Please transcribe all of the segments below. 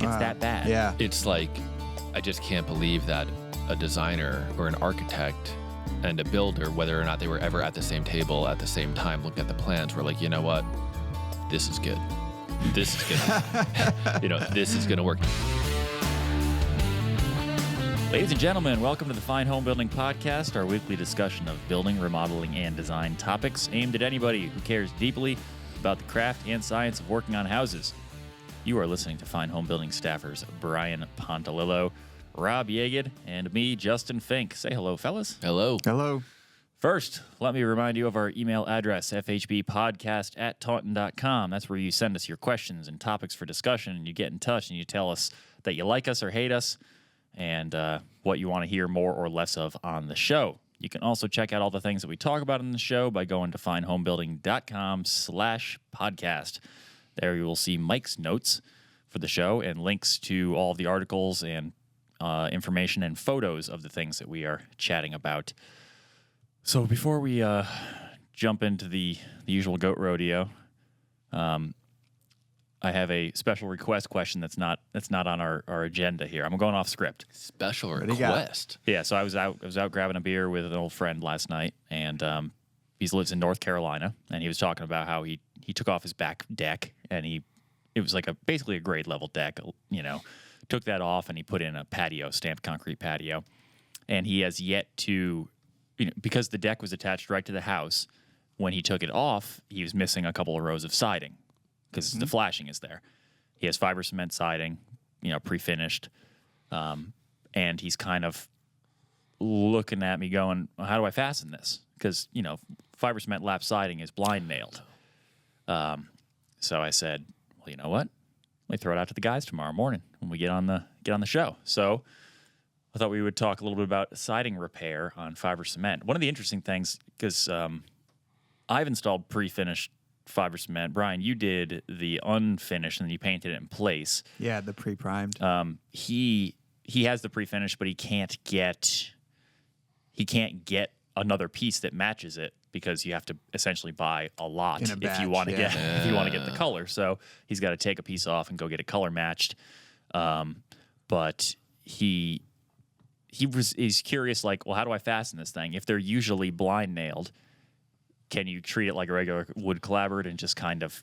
It's that bad. Yeah. It's like, I just can't believe that a designer or an architect and a builder, whether or not they were ever at the same table at the same time, looking at the plans, were like, you know what? This is good. This is good. This is going to work. Ladies and gentlemen, welcome to the Fine Home Building Podcast, our weekly discussion of building, remodeling, and design topics aimed at anybody who cares deeply about the craft and science of working on houses. You are listening to Fine Home Building staffers Brian Pontolilo, Rob Yagid, and me, Justin Fink. Say hello, fellas. Hello. Hello. First, let me remind you of our email address, fhbpodcast@taunton.com. That's where you send us your questions and topics for discussion, and you get in touch and you tell us that you like us or hate us, and what you want to hear more or less of on the show. You can also check out all the things that we talk about in the show by going to finehomebuilding.com/podcast. There you will see Mike's notes for the show and links to all of the articles and information and photos of the things that we are chatting about. So before we jump into the usual goat rodeo, I have a special request question that's not on our agenda here. I'm going off script. Special do you got? request. Yeah, so I was out grabbing a beer with an old friend last night, and he lives in North Carolina, and he was talking about how he took off his back deck, and it was like basically a grade level deck, took that off, and he put in a patio, stamped concrete patio, and he has yet to, because the deck was attached right to the house. When he took it off, he was missing a couple of rows of siding because the flashing is there. He has fiber cement siding, pre-finished, and he's kind of looking at me going, well, how do I fasten this? Because, fiber cement lap siding is blind nailed. So I said, well, you know what? Let me throw it out to the guys tomorrow morning when we get on the show. So I thought we would talk a little bit about siding repair on fiber cement. One of the interesting things, because I've installed pre-finished fiber cement. Brian, you did the unfinished and then you painted it in place. Yeah, the pre-primed. He has the pre-finished, but he can't get another piece that matches it because you have to essentially buy a lot In a batch, if you want to yeah. if you want to get the color. So he's got to take a piece off and go get it color matched. But he's curious, like, well, how do I fasten this thing? If they're usually blind nailed, can you treat it like a regular wood clapboard and just kind of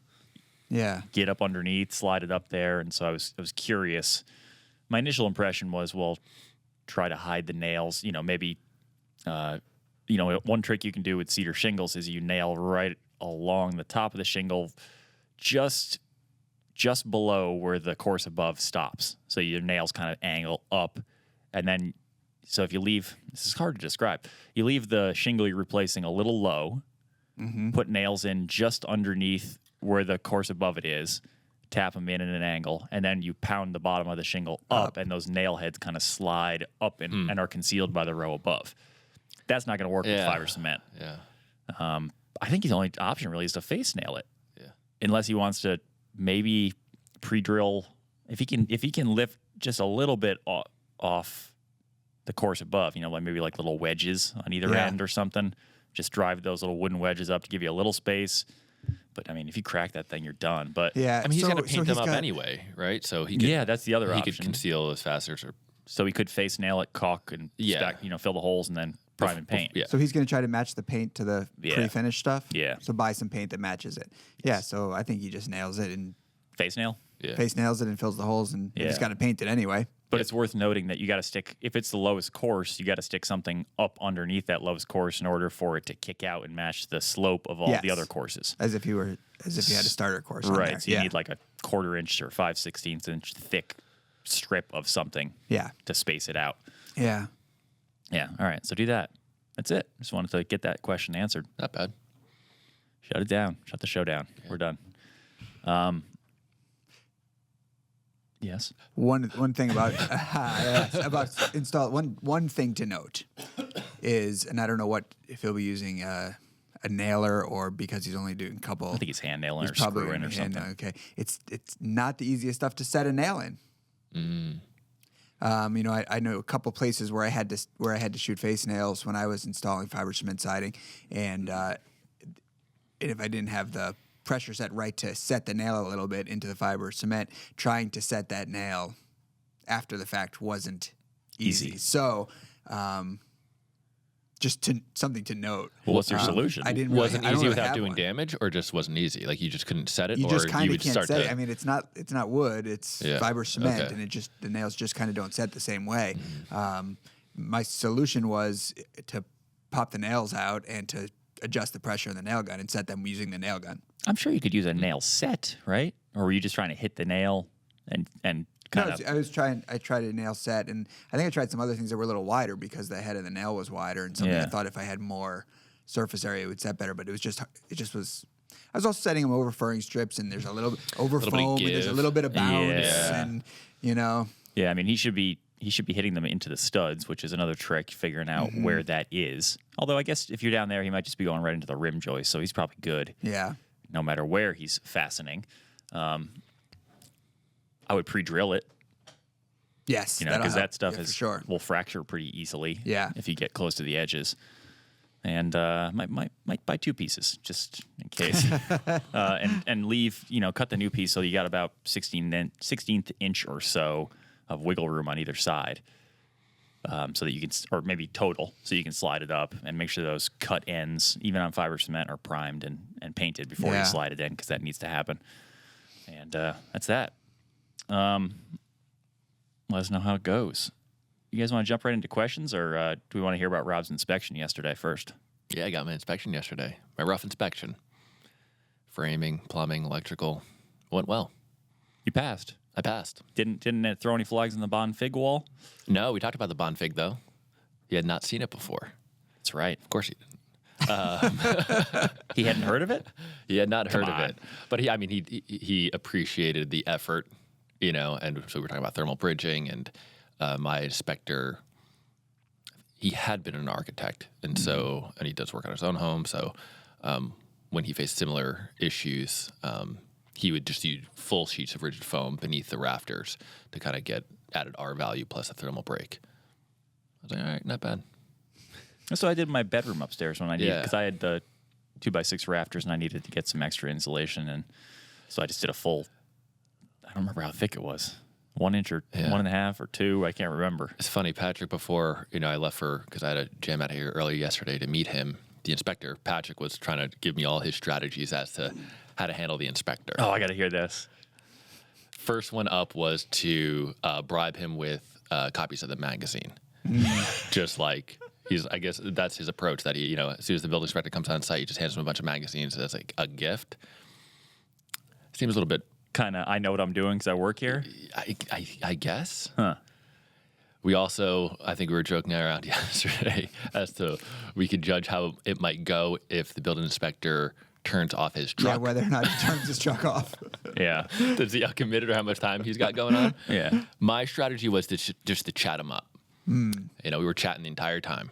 get up underneath, slide it up there? And so I was curious. My initial impression was, well, try to hide the nails. Maybe one trick you can do with cedar shingles is you nail right along the top of the shingle, just below where the course above stops. So your nails kind of angle up, and then so if you leave, this is hard to describe. You leave the shingle you're replacing a little low. Mm-hmm. Put nails in just underneath where the course above it is, tap them in at an angle, and then you pound the bottom of the shingle up. And those nail heads kind of slide up and are concealed by the row above. That's not going to work with fiber cement. Yeah. I think the only option really is to face nail it. Yeah. Unless he wants to maybe pre-drill, if he can lift just a little bit off the course above, maybe like little wedges on either end or something. Just drive those little wooden wedges up to give you a little space. But, if you crack that thing, you're done. But he's going to paint them up anyway, right? So he could, that's the other option. He could conceal his fasteners. So he could face nail it, caulk, and stack, fill the holes, and then prime and paint. So he's going to try to match the paint to the pre-finished stuff? Yeah. So buy some paint that matches it. Yeah, so I think he just nails it and face nail? Yeah. Face nails it and fills the holes, and he's got to paint it anyway. But it's worth noting that you got to stick, if it's the lowest course, you got to stick something up underneath that lowest course in order for it to kick out and match the slope of all the other courses. As if you had a starter course. Right. On there. So you need like a 1/4 inch or 5/16 inch thick strip of something. To space it out. Yeah. Yeah. All right. So do that. That's it. Just wanted to get that question answered. Not bad. Shut it down. Shut the show down. Yeah. We're done. Yes. One thing about install one thing to note is, and I don't know if he'll be using a nailer or because he's only doing a couple. I think he's hand nailing or screwing or something. Okay, it's not the easiest stuff to set a nail in. I know a couple places where I had to shoot face nails when I was installing fiber cement siding, and if I didn't have the pressure set right to set the nail a little bit into the fiber cement. Trying to set that nail after the fact wasn't easy. So, something to note. Well, what's your solution? I didn't. Wasn't I don't easy really without have doing one. damage, or just wasn't easy? Like you just couldn't set it, You or just you kind of would can't start set to. it. I mean, it's not wood. It's Yeah. fiber cement, Okay. and the nails just kind of don't set the same way. My solution was to pop the nails out and to adjust the pressure in the nail gun and set them using the nail gun. I'm sure you could use a nail set, right? Or were you just trying to hit the nail and kind of? I tried a nail set, and I think I tried some other things that were a little wider because the head of the nail was wider, and something I Yeah. thought if I had more surface area it would set better. But it was. I was also setting them over furring strips, and there's a little over Little bit of foam, and there's a give. little bit of bounce, Yeah. and you know. Yeah, I mean, he should be hitting them into the studs, which is another trick, figuring out where that is. Although I guess if you're down there, he might just be going right into the rim joist, so he's probably good Yeah. no matter where he's fastening. I would pre-drill it, Yes. because that'll that help. stuff Yeah, for is sure. will fracture pretty easily. Yeah. if you get close to the edges. And might buy two pieces just in case, and leave cut the new piece so you got about 16th inch or so of wiggle room on either side, so that you can, or maybe total, so you can slide it up and make sure those cut ends, even on fiber cement, are primed and painted before Yeah. you slide it in, because that needs to happen. And that's that. Let us know how it goes. You guys want to jump right into questions, or do we want to hear about Rob's inspection yesterday first? Yeah, I got my inspection yesterday. My rough inspection. Framing, plumbing, electrical. Went well. You passed. I passed. Didn't it throw any flags in the Bond Fig wall? No, we talked about the Bond Fig, though. He had not seen it before. That's right. Of course he didn't. He hadn't heard of it? He had not heard Come of on. it. But he appreciated the effort, and so we were talking about thermal bridging, and my inspector, he had been an architect, and he does work on his own home, so when he faced similar issues, he would just use full sheets of rigid foam beneath the rafters to kind of get added R value plus a thermal break. I was like, all right, not bad. That's what I did in my bedroom upstairs when I needed, Yeah. because I had the 2x6 rafters and I needed to get some extra insulation, and so I just did a full. I don't remember how thick it was, 1 inch or 1.5 or 2. I can't remember. It's funny, Patrick, before, I left because I had a jam out here earlier yesterday to meet him, the inspector. Patrick was trying to give me all his strategies as to how to handle the inspector. Oh, I got to hear this. First one up was to bribe him with copies of the magazine. Just like, I guess that's his approach, that he, as soon as the building inspector comes on site, he just hands him a bunch of magazines as like a gift. Seems a little bit, Kind of, I know what I'm doing because I work here. I guess. Huh. We also, I think we were joking around yesterday as to we could judge how it might go if the building inspector turns off his Yeah, truck. whether or not he turns his truck off. Yeah. Does he committed or how much time he's got going on? Yeah. My strategy was just to chat him up. We were chatting the entire time.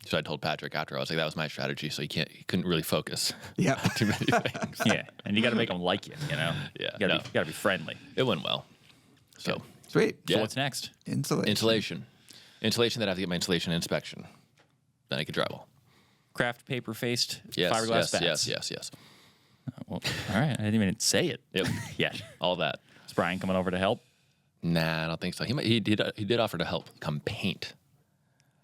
So I told Patrick after, I was like, that was my strategy. So he couldn't really focus. Yeah. Too many things. Yeah. And you got to make them like you, Yeah, You got to be friendly. It went well. So Sweet. Yeah. So what's next? Insulation. Insulation that I have to get my insulation inspection. Then I could drywall. Craft paper faced Yes, fiberglass bats. yes. Well, all right. I didn't even say it Yep. yet. All that. Is Brian coming over to help? Nah, I don't think so. He did offer to help come paint.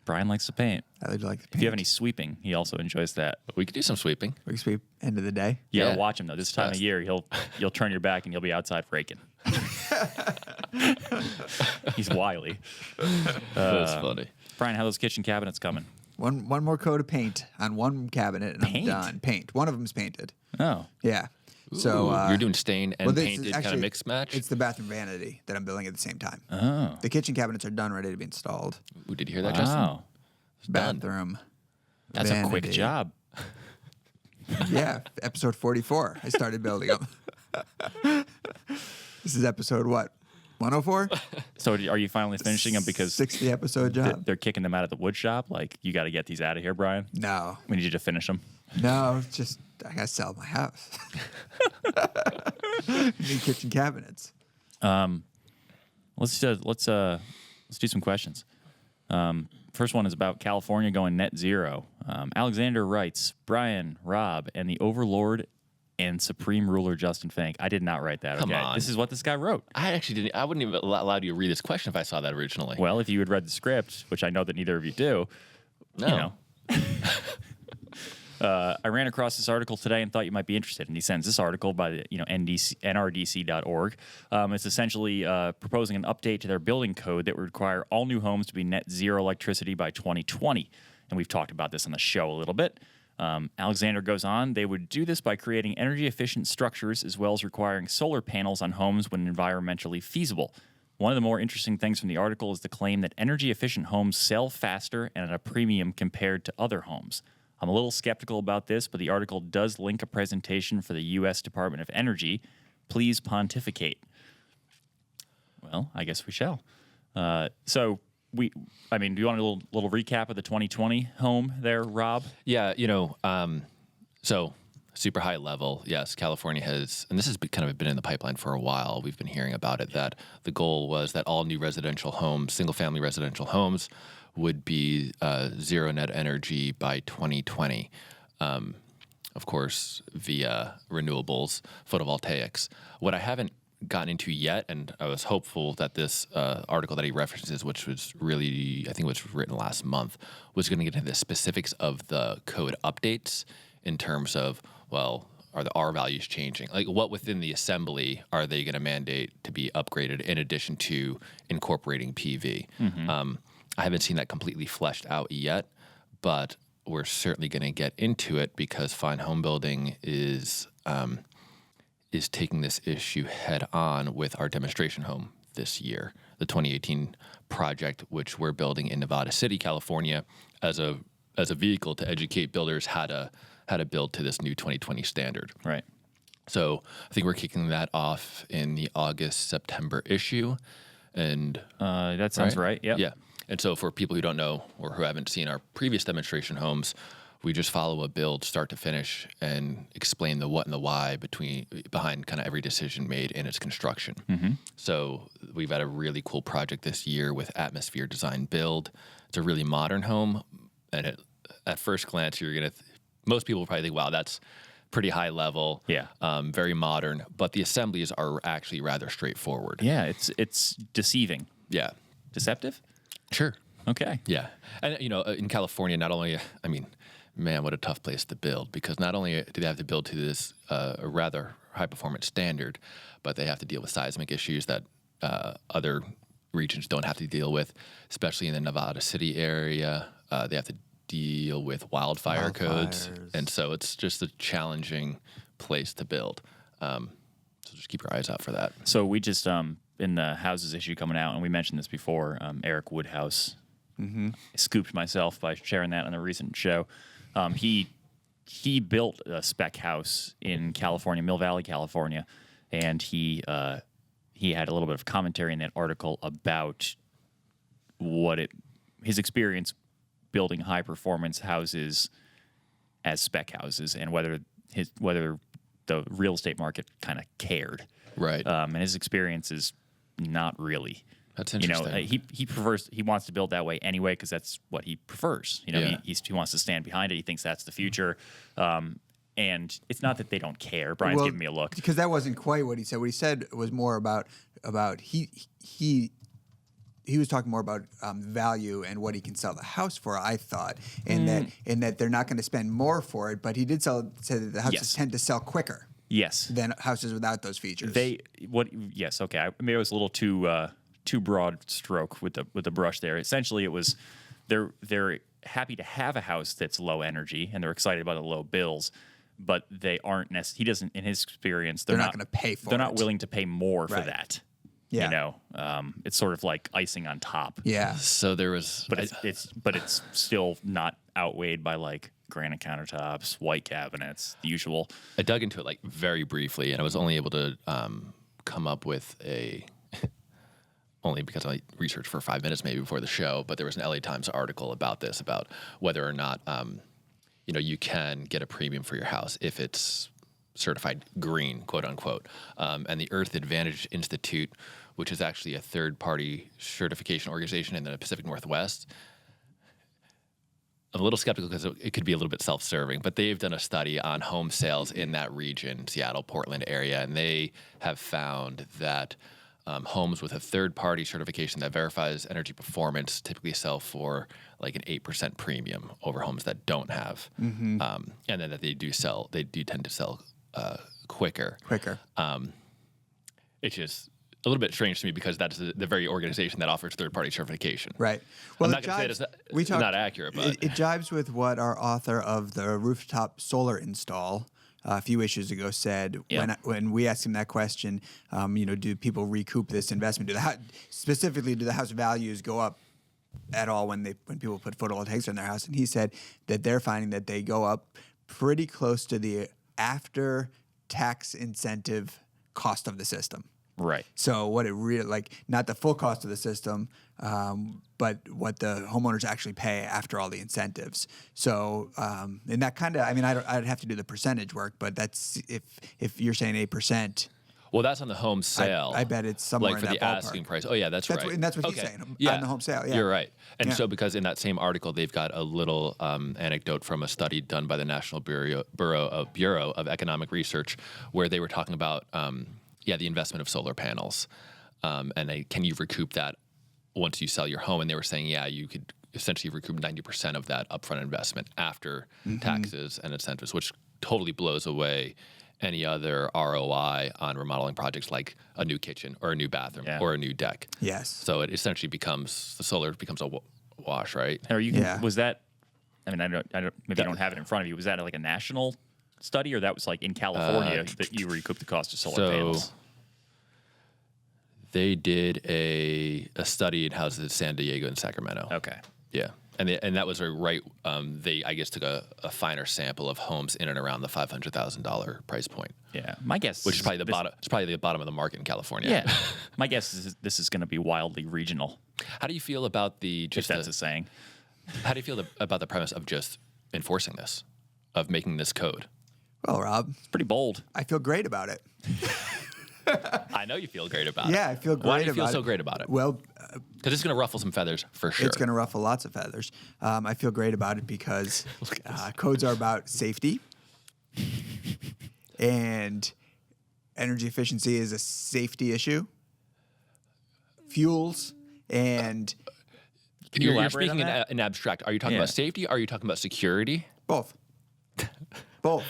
Brian likes to paint. I would like. If you have any sweeping, he also enjoys that. We could do some sweeping. We can sweep end of the day. You Yeah. gotta watch him though. This time Best. of year, you'll turn your back and you'll be outside raking. He's wily. That's funny. Brian, how those kitchen cabinets coming? One more coat of paint on one cabinet, and Paint? I'm done. Paint. One of them's painted. Oh, Yeah. So Ooh, you're doing stain and well, this is painted kind of actually- mix match. It's the bathroom vanity that I'm building at the same time. oh, The kitchen cabinets are done, ready to be installed. Ooh, did you hear that, Justin? wow. done. Bathroom. That's a quick vanity. job. Yeah, episode 44. I started building them. This is episode what? 104? So are you finally finishing them because 60 episode job. they're kicking them out of the wood shop? Like, you got to get these out of here, Brian. No, We need you to finish them. no, it's just I gotta sell my house. Need kitchen cabinets. Let's do some questions. First one is about California going net zero. Alexander writes, Brian, Rob, and the Overlord and Supreme Ruler Justin Fink. I did not write that. Come Okay, on. this is what this guy wrote. I actually didn't. I wouldn't even allow you to read this question if I saw that originally. Well, if you had read the script, which I know that neither of you do, No. you know. I ran across this article today and thought you might be interested. And he sends this article by the nrdc.org. It's essentially proposing an update to their building code that would require all new homes to be net zero electricity by 2020. And we've talked about this on the show a little bit. Alexander goes on, they would do this by creating energy-efficient structures as well as requiring solar panels on homes when environmentally feasible. One of the more interesting things from the article is the claim that energy-efficient homes sell faster and at a premium compared to other homes. I'm a little skeptical about this, but the article does link a presentation for the U.S. Department of Energy. Please pontificate. Well, I guess we shall. Do you want a little recap of the 2020 home there, Rob? Yeah, so super high level. Yes, California has, and this has kind of been in the pipeline for a while. We've been hearing about it, that the goal was that all new residential homes, single-family residential homes, would be zero net energy by 2020. Of course, via renewables, photovoltaics. What I haven't gotten into yet, and I was hopeful that this article that he references, which was really, I think was written last month, was going to get into the specifics of the code updates in terms of, well, are the R values changing? Like, what within the assembly are they going to mandate to be upgraded in addition to incorporating PV? Mm-hmm. I haven't seen that completely fleshed out yet, but we're certainly going to get into it because Fine Homebuilding is taking this issue head on with our demonstration home this year, the 2018 project, which we're building in Nevada City, California, as a vehicle to educate builders how to build to this new 2020 standard. Right. So I think we're kicking that off in the August-September issue, and that sounds right. Yep. Yeah. And so for people who don't know or who haven't seen our previous demonstration homes, we just follow a build start to finish and explain the what and the why behind kind of every decision made in its construction. Mm-hmm. So we've had a really cool project this year with Atmosphere Design Build. It's a really modern home, and at first glance, most people probably think, wow, that's pretty high level, very modern, but the assemblies are actually rather straightforward. Yeah, it's deceiving. Yeah. Deceptive? Sure. Okay. Yeah. And, in California, not only, man, what a tough place to build, because not only do they have to build to this a rather high-performance standard, but they have to deal with seismic issues that other regions don't have to deal with, especially in the Nevada City area. They have to deal with wildfire codes. And so it's just a challenging place to build. So just keep your eyes out for that. So we just, in the houses issue coming out, and we mentioned this before, Eric Woodhouse scooped myself by sharing that on a recent show. He built a spec house in California, Mill Valley, California, and he had a little bit of commentary in that article about his experience building high performance houses as spec houses, and whether the real estate market kind of cared. Right. And his experience is not really. That's interesting. He wants to build that way anyway because that's what he prefers. He wants to stand behind it. He thinks that's the future. And it's not that they don't care. Brian's giving me a look. Because that wasn't quite what he said. What he said was more about he was talking more about value and what he can sell the house for, I thought, and that they're not going to spend more for it. But he did say that the houses tend to sell quicker. Yes. Than houses without those features. Yes. Okay. Maybe I was a little too broad stroke with the brush there. Essentially, it was they're happy to have a house that's low energy and they're excited about the low bills, but they aren't necessarily. He doesn't, in his experience, they're not going to pay for it. They're not willing to pay more for that. Yeah. It's sort of like icing on top. Yeah. So there was, but it's still not outweighed by like granite countertops, white cabinets, the usual. I dug into it like very briefly, and I was only able to come up with only because I researched for 5 minutes maybe before the show, but there was an LA Times article about this, about whether or not you can get a premium for your house if it's certified green, quote unquote. And the Earth Advantage Institute, which is actually a third-party certification organization in the Pacific Northwest, I'm a little skeptical because it could be a little bit self-serving, but they've done a study on home sales in that region, Seattle, Portland area, and they have found that homes with a third-party certification that verifies energy performance typically sell for like an 8% premium over homes that don't have, and then that they do tend to sell quicker. It's just a little bit strange to me because that's the very organization that offers third-party certification. Right. Well, I'm not going to say it's not accurate, but it jives with what our author of the rooftop solar install a few issues ago said when we asked him that question. Do people recoup this investment? Do the house values go up at all when people put photovoltaics on their house? And he said that they're finding that they go up pretty close to the after tax incentive cost of the system. Right. So what it really not the full cost of the system, but what the homeowners actually pay after all the incentives. So and that kind of, I'd have to do the percentage work, but that's if you're saying 8%. Well, that's on the home sale. I bet it's somewhere like in for that the ballpark. Asking price. Oh yeah, that's right. And that's what he's saying on the home sale. Yeah, you're right. And so because in that same article, they've got a little anecdote from a study done by the National Bureau of Economic Research, where they were talking about the investment of solar panels, and can you recoup that once you sell your home? And they were saying, you could essentially recoup 90% of that upfront investment after taxes and incentives, which totally blows away any other ROI on remodeling projects like a new kitchen or a new bathroom or a new deck. Yes. So it essentially becomes a wash, right? Was that? I don't. Maybe you don't have it in front of you. Was that like a national study, or that was like in California that you recoup the cost of solar panels? They did a study in houses in San Diego and Sacramento. Okay. Yeah. And that was they, I guess, took a finer sample of homes in and around the $500,000 price point. Yeah. My guess, which is probably bottom. It's probably the bottom of the market in California. Yeah. My guess is this is going to be wildly regional. How do you feel about if that's a saying? How do you feel about the premise of just enforcing this, of making this code? Well, Rob, it's pretty bold. I feel great about it. I know you feel great about it. Yeah, I feel great about it. Why do you feel so great about it? Well, because it's going to ruffle some feathers for sure. It's going to ruffle lots of feathers. I feel great about it because codes are about safety, and energy efficiency is a safety issue. Fuels and you're speaking in abstract. Are you talking about safety? Are you talking about security? Both. Both.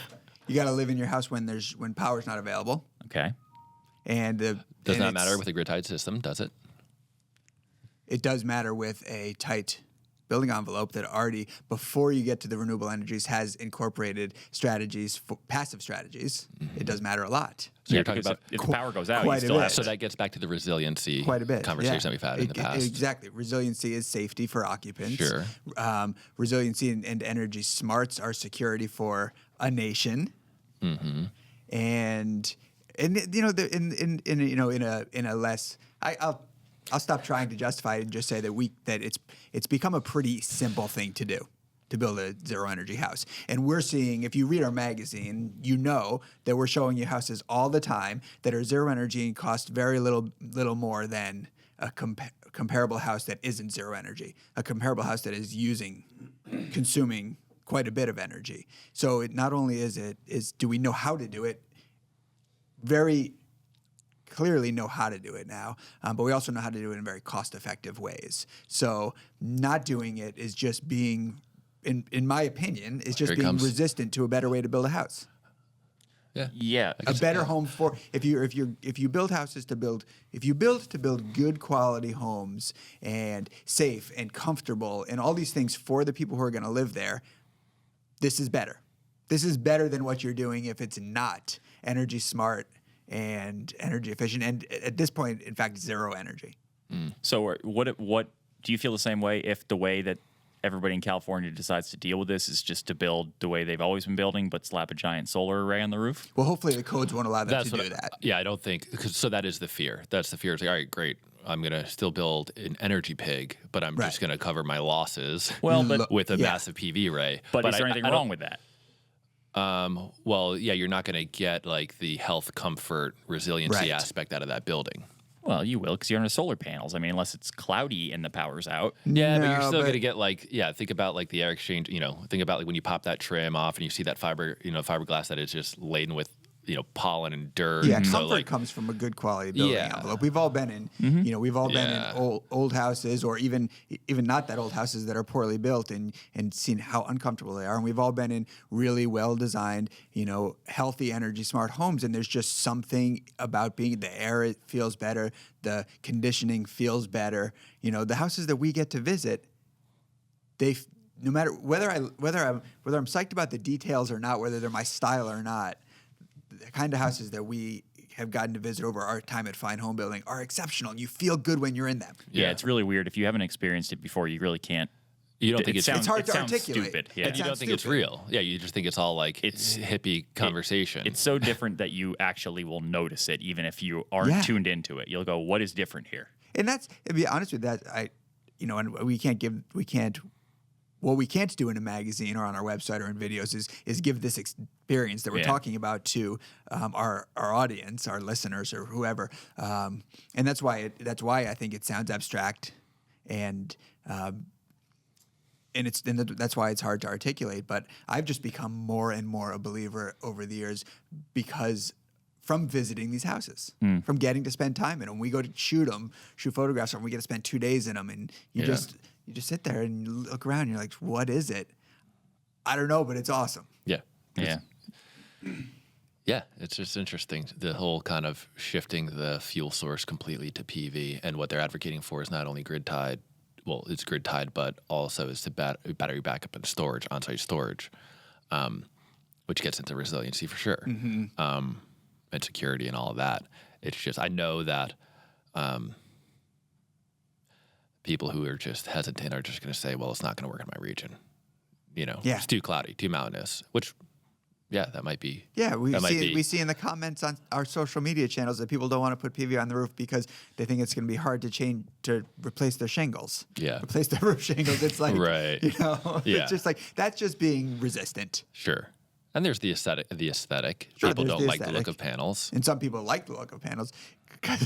You got to live in your house when power's not available. Okay. And does not matter with a grid-tied system, does it? It does matter with a tight building envelope that already, before you get to the renewable energies, has incorporated strategies, passive strategies. It does matter a lot. So you're talking about if the power goes out, you still have. So that gets back to the resiliency conversation that we've had in the past. Exactly. Resiliency is safety for occupants. Sure. Resiliency and energy smarts are security for a nation. Mm-hmm. And in a less, I'll stop trying to justify it and just say that it's become a pretty simple thing to do, to build a zero energy house. And we're seeing, if you read our magazine, you know that we're showing you houses all the time that are zero energy and cost very little more than a comparable house that isn't zero energy, a comparable house that is consuming quite a bit of energy. So it not only do we know how to do it, very clearly know how to do it now, but we also know how to do it in very cost-effective ways. So not doing it is just being, in my opinion, is just being resistant to a better way to build a house. Yeah. A better home for if you build houses to build good quality homes and safe and comfortable and all these things for the people who are going to live there. This is better. This is better than what you're doing if it's not energy smart and energy efficient, and at this point, in fact, zero energy. So what do you feel the same way if the way that everybody in California decides to deal with this is just to build the way they've always been building, but slap a giant solar array on the roof? Well, hopefully the codes won't allow them to do that. Yeah, I don't think, so that is the fear. That's the fear. It's like, all right, great. I'm going to still build an energy pig, but I'm just going to cover my losses with a massive PV array. But is there anything wrong with that? Well, yeah, you're not going to get like the health, comfort, resiliency aspect out of that building. Well, you will because you're under solar panels. I mean, unless it's cloudy and the power's out. Yeah, but you're No, still going to get think about like the air exchange, think about like when you pop that trim off and you see that fiberglass that is just laden with, pollen and dirt. Yeah, and comfort comes from a good quality building Yeah. envelope. We've all been in, we've all been in old houses, or even not that old houses that are poorly built, and seen how uncomfortable they are. And we've all been in really well designed, healthy, energy smart homes. And there's just something about the air. It feels better. The conditioning feels better. The houses that we get to visit, no matter whether I'm psyched about the details or not, whether they're my style or not, the kind of houses that we have gotten to visit over our time at Fine Home Building are exceptional, and you feel good when you're in them. Yeah, it's really weird. If you haven't experienced it before, you really can't. You don't think it's hard to sounds articulate. Stupid. Yeah. and you don't think it's real. Yeah, you just think it's all like hippie conversation. It's so different that you actually will notice it, even if you aren't tuned into it. You'll go, "What is different here?" And to be honest with that, and what we can't do in a magazine or on our website or in videos is give this experience that we're talking about to our audience, our listeners, or whoever. And that's why I think it sounds abstract, and that's why it's hard to articulate. But I've just become more and more a believer over the years because from visiting these houses, from getting to spend time in them. We go to shoot photographs, and we get to spend 2 days in them, and you just sit there and you look around and you're like, what is it? I don't know, but it's awesome. Yeah. Yeah. Yeah, it's just interesting. The whole kind of shifting the fuel source completely to PV, and what they're advocating for is not only grid tied, it's grid tied, but also is to battery backup and storage, on-site storage, which gets into resiliency for sure, and security and all of that. It's just, I know that people who are just hesitant are just going to say, well, it's not going to work in my region. It's too cloudy, too mountainous, which, that might be. Yeah, we see in the comments on our social media channels that people don't want to put PV on the roof because they think it's going to be hard to replace their shingles. Yeah. Replace their roof shingles. It's like, right. It's just like, that's just being resistant. Sure. And there's the aesthetic. Sure, People don't like the aesthetic. look of panels. And some people like the look of panels.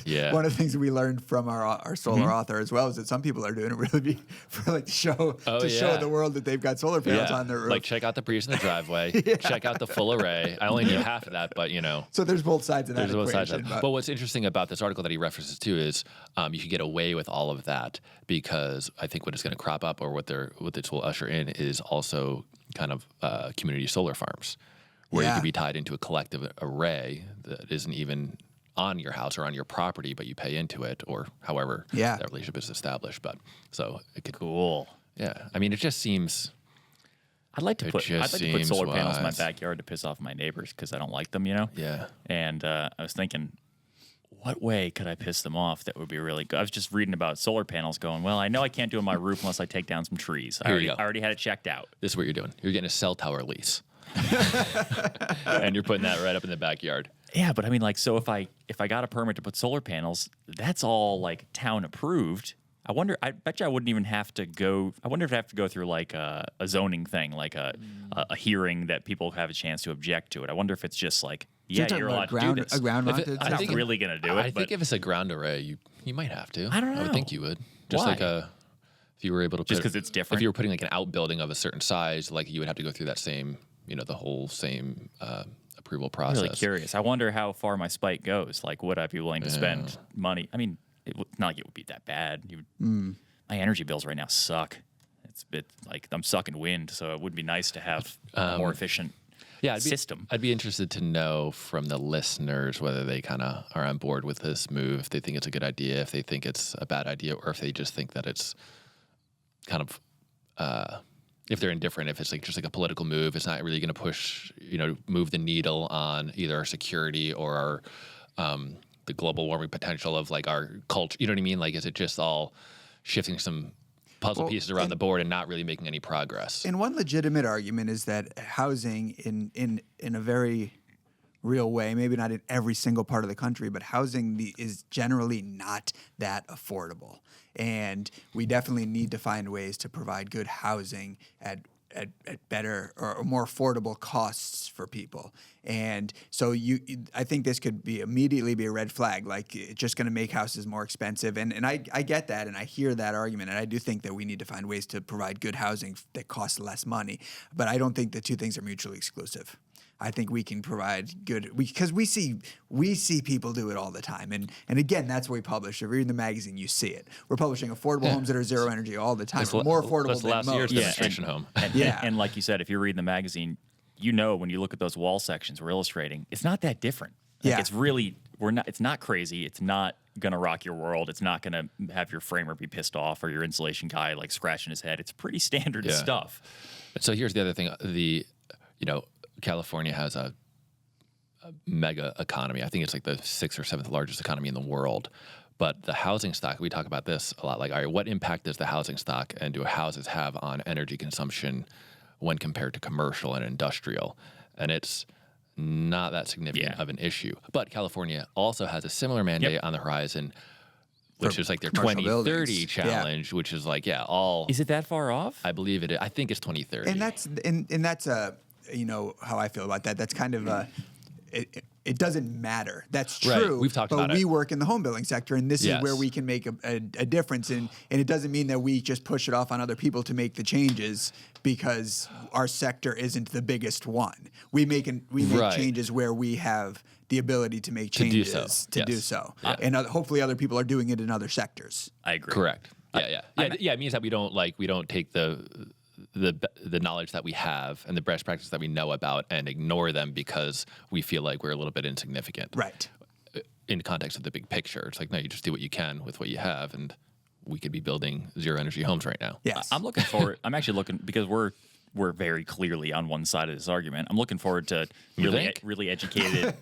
Yeah. One of the things that we learned from our solar author as well is that some people are doing it really to show the world that they've got solar panels on their roof. Like, check out the breeze in the driveway. Check out the full array. I only need half of that, but So there's both sides of that there's both equation. sides of that. But what's interesting about this article that he references to is you can get away with all of that because I think what is going to crop up, or what this will usher in, is also kind of community solar farms, where you can be tied into a collective array that isn't even on your house or on your property, but you pay into it, or however that relationship is established. But so it could, cool. Yeah, I mean, it just seems. I'd like to put solar panels in my backyard to piss off my neighbors because I don't like them, Yeah. And I was thinking, what way could I piss them off that would be really good? I was just reading about solar panels going, well, I know I can't do it on my roof unless I take down some trees. I already had it checked out. This is what you're doing. You're getting a cell tower lease. And you're putting that right up in the backyard. Yeah, but I mean, like, so if I got a permit to put solar panels, that's all like town approved. I bet you I wouldn't even have to go. I wonder if I have to go through like a zoning thing, like a hearing that people have a chance to object to it. I wonder if it's just like, you're allowed to do this. A ground mounted. I'm not really going to do it. I think if it's a ground array, you might have to. I don't know. I would think you would. Just Why? like if you were able to just because it's different. If you were putting like an outbuilding of a certain size, like you would have to go through that same, the whole same approval process. I'm really curious. I wonder how far my spike goes. Like, would I be willing to spend money? I mean, not like it would be that bad. My energy bills right now suck. It's a bit like I'm sucking wind, so it would be nice to have a more efficient system. I'd be interested to know from the listeners whether they kind of are on board with this move, if they think it's a good idea, if they think it's a bad idea, or if they just think that it's kind of if they're indifferent, if it's like just like a political move, it's not really going to push, move the needle on either our security or our the global warming potential of like our culture. You know what I mean? Like, is it just all shifting some puzzle pieces around the board and not really making any progress? And one legitimate argument is that housing in a very real way, maybe not in every single part of the country, but housing is generally not that affordable. And we definitely need to find ways to provide good housing at better or more affordable costs for people. And so I think this could immediately be a red flag. Like, it's just going to make houses more expensive. And I get that, and I hear that argument. And I do think that we need to find ways to provide good housing that costs less money. But I don't think the two things are mutually exclusive. I think we can provide good, because we see people do it all the time. And again, that's what we publish. If you're in the magazine, you see it. We're publishing affordable homes that are zero energy all the time. More affordable than last most. year's demonstration home. And like you said, if you're reading the magazine, when you look at those wall sections we're illustrating, it's not that different. Like, it's really, it's not crazy. It's not going to rock your world. It's not going to have your framer be pissed off or your insulation guy like scratching his head. It's pretty standard stuff. So here's the other thing. California has a mega economy. I think it's like the 6th or 7th largest economy in the world. But the housing stock, we talk about this a lot. Like, all right, what impact does the housing stock and do houses have on energy consumption when compared to commercial and industrial? And it's not that significant of an issue. But California also has a similar mandate on the horizon, which is like their 2030 challenge, which is like, all. Is it that far off? I believe it is. I think it's 2030. And that's how I feel about that. That's kind of it doesn't matter. That's true. Right. We've talked about it. But we work in the home building sector, and this is Yes. where we can make a difference. And it doesn't mean that we just push it off on other people to make the changes because our sector isn't the biggest one. We make Right. changes where we have the ability to make changes to do so. And hopefully other people are doing it in other sectors. I agree. Correct. It means that we don't take the knowledge that we have and the best practices that we know about and ignore them because we feel like we're a little bit insignificant. Right. In the context of the big picture, it's like, no, you just do what you can with what you have, and we could be building zero energy homes right now. Yes. I'm looking forward. I'm actually looking, because we're very clearly on one side of this argument. I'm looking forward to really educated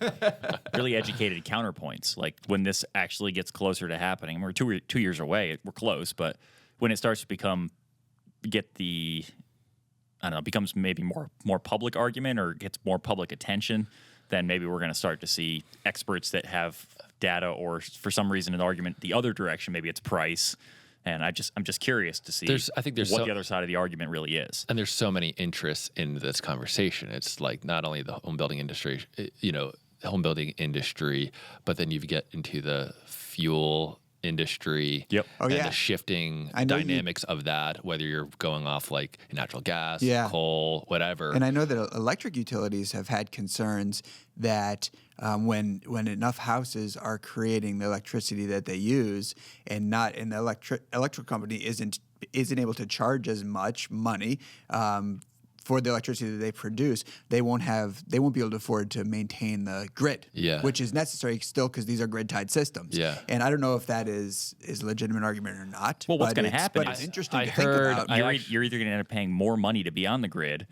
counterpoints. Like, when this actually gets closer to happening, we're 2 years away. We're close, but when it starts to becomes maybe more public argument or gets more public attention, then maybe we're going to start to see experts that have data, or for some reason an argument the other direction. Maybe it's price. And I'm just curious to see what the other side of the argument really is. And there's so many interests in this conversation. It's like not only the home building industry, but then you get into the fuel industry and the shifting dynamics of that, whether you're going off like natural gas, coal, whatever. And I know that electric utilities have had concerns that when enough houses are creating the electricity that they use, and the electric company isn't able to charge as much money for the electricity that they produce, they won't be able to afford to maintain the grid, which is necessary still because these are grid-tied systems. And I don't know if that is a legitimate argument or not. Well, what's going to happen is it's interesting to think about. You're either going to end up paying more money to be on the grid,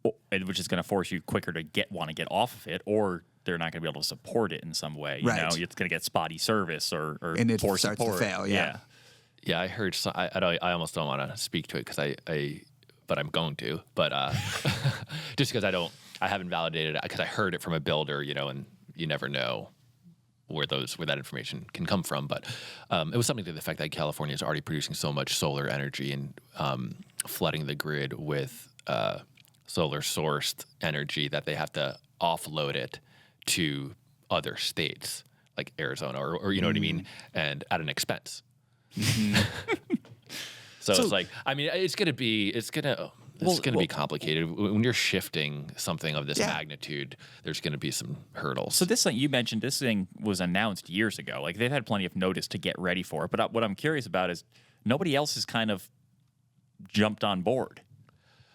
which is going to force you quicker to want to get off of it, or they're not going to be able to support it in some way. You know, it's going to get spotty service or and it poor starts support. to fail. Yeah, I heard. I almost don't want to speak to it because but I'm going to. But just because I haven't validated it, because I heard it from a builder, and you never know where that information can come from. But it was something to the fact that California is already producing so much solar energy and flooding the grid with solar sourced energy that they have to offload it to other states like Arizona or you know what I mean, and at an expense. So it's like, I mean, it's going to be complicated. When you're shifting something of this magnitude, there's going to be some hurdles. So this thing you mentioned, this thing was announced years ago. Like, they've had plenty of notice to get ready for it. But what I'm curious about is nobody else has kind of jumped on board,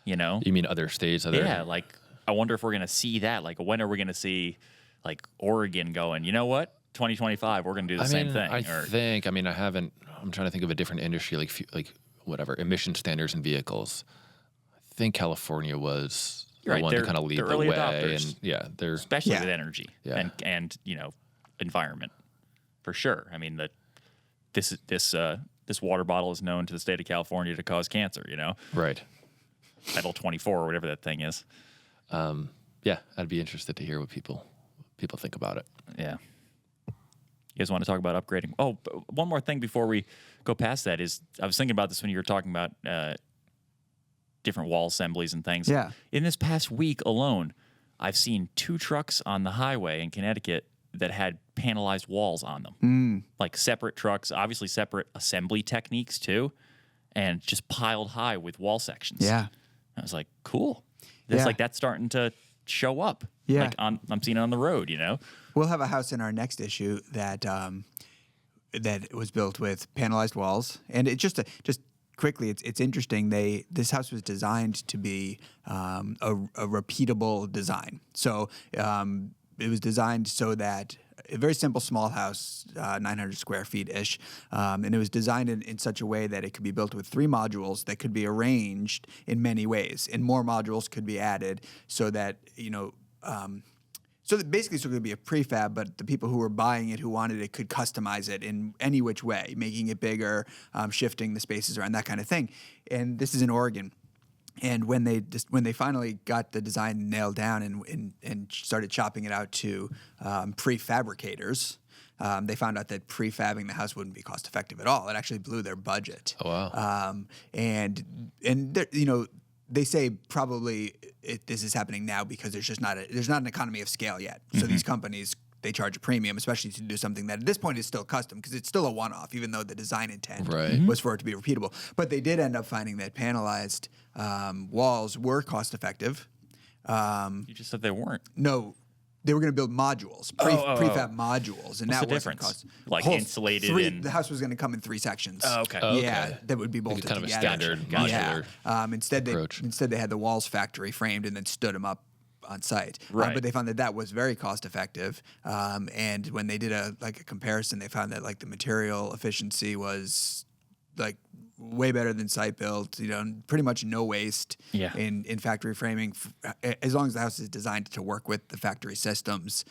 You mean other states? Yeah, like, I wonder if we're going to see that. Like, when are we going to see, like, Oregon going, you know what? 2025, we're going to do the same thing. I'm trying to think of a different industry, like whatever, emission standards in vehicles. I think California was the one to kind of lead the way. Adopters. And they're especially with energy and environment, for sure. I mean, this water bottle is known to the state of California to cause cancer, Right. Title 24 or whatever that thing is. I'd be interested to hear what people think about it. Yeah. You guys want to talk about upgrading? Oh, one more thing before we go past that is, I was thinking about this when you were talking about different wall assemblies and things. Yeah. In this past week alone, I've seen 2 trucks on the highway in Connecticut that had panelized walls on them. Like separate trucks, obviously separate assembly techniques too, and just piled high with wall sections. Yeah. I was like, cool. It's Yeah. like that's starting to show up. Yeah. Like I'm seeing it on the road, you know? We'll have a house in our next issue that that was built with panelized walls, and it just quickly, it's interesting. This house was designed to be a repeatable design. So it was designed so that a very simple small house, 900 square feet ish, and it was designed in such a way that it could be built with 3 modules that could be arranged in many ways, and more modules could be added so that so that basically so it could be a prefab, but the people who were buying it, who wanted it, could customize it in any which way, making it bigger, shifting the spaces around, that kind of thing. And this is in Oregon. And when they finally got the design nailed down and started chopping it out to prefabricators, they found out that prefabbing the house wouldn't be cost effective at all. It actually blew their budget. Oh wow! And they say probably this is happening now because there's not an economy of scale yet. So these companies, they charge a premium, especially to do something that at this point is still custom, because it's still a one-off, even though the design intent was for it to be repeatable. But they did end up finding that panelized walls were cost-effective. You just said they weren't. No, they were going to build modules, prefab modules, and What's that the wasn't difference? cost. Like Whole insulated the house was going to come in 3 sections. Oh, okay. Yeah, that would be bolted kind of a together. standard Yeah. modular approach. Instead they had the walls factory framed and then stood them up on site. Right. But they found that was very cost effective. And when they did a comparison, they found that the material efficiency was way better than site built. Pretty much no waste in factory framing, as long as the house is designed to work with the factory systems.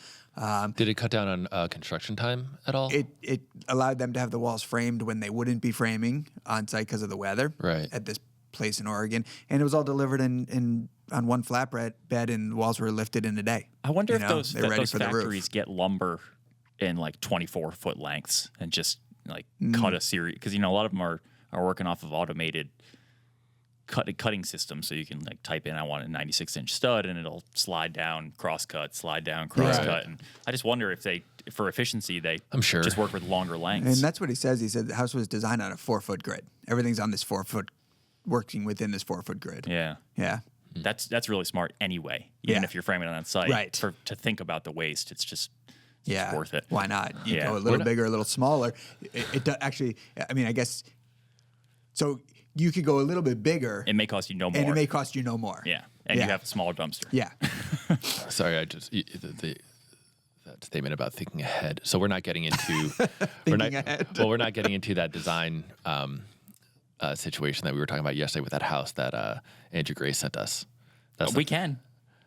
Did it cut down on construction time at all? It allowed them to have the walls framed when they wouldn't be framing on site because of the weather. Right. At this place in Oregon, and it was all delivered on one flatbed bed, and the walls were lifted in a day. I wonder if those ready for the roof. factories get lumber in 24-foot lengths and just cut a series, because a lot of them are working off of automated cutting systems, so you can type in I want a 96-inch stud and it'll slide down, cross cut, Right. and I just wonder if they, for efficiency, I'm sure just work with longer lengths. And that's what he says. He said the house was designed on a 4-foot grid. Everything's on this 4-foot, working within this 4-foot grid. Yeah. That's really smart anyway. Even if you're framing it on site, Right. to think about the waste, it's worth it. Why not? You Yeah. go a little bigger, a little smaller. Actually, I mean, I guess. So you could go a little bit bigger. It may cost you no more. And it may cost you no more. Yeah. And you have a smaller dumpster. Yeah. Sorry, I just that statement about thinking ahead. So we're not getting into ahead. Well, we're not getting into that design situation that we were talking about yesterday with that house that Andrew Gray sent us. We can.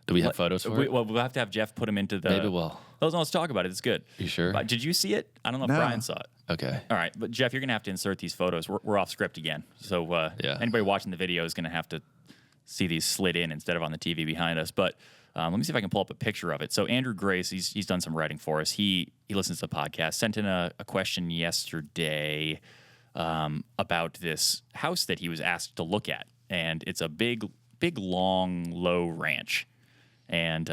Do we have photos for it? Well, we'll have to have Jeff put them into the. Maybe we'll. Let's talk about it. It's good. You sure? Did you see it? I don't know if No. Brian saw it. Okay. All right, but Jeff, you're gonna have to insert these photos. We're off script again, so anybody watching the video is gonna have to see these slid in instead of on the TV behind us. But let me see if I can pull up a picture of it. So Andrew Grace, he's done some writing for us. He listens to the podcast. Sent in a question yesterday about this house that he was asked to look at, and it's a big, long, low ranch. And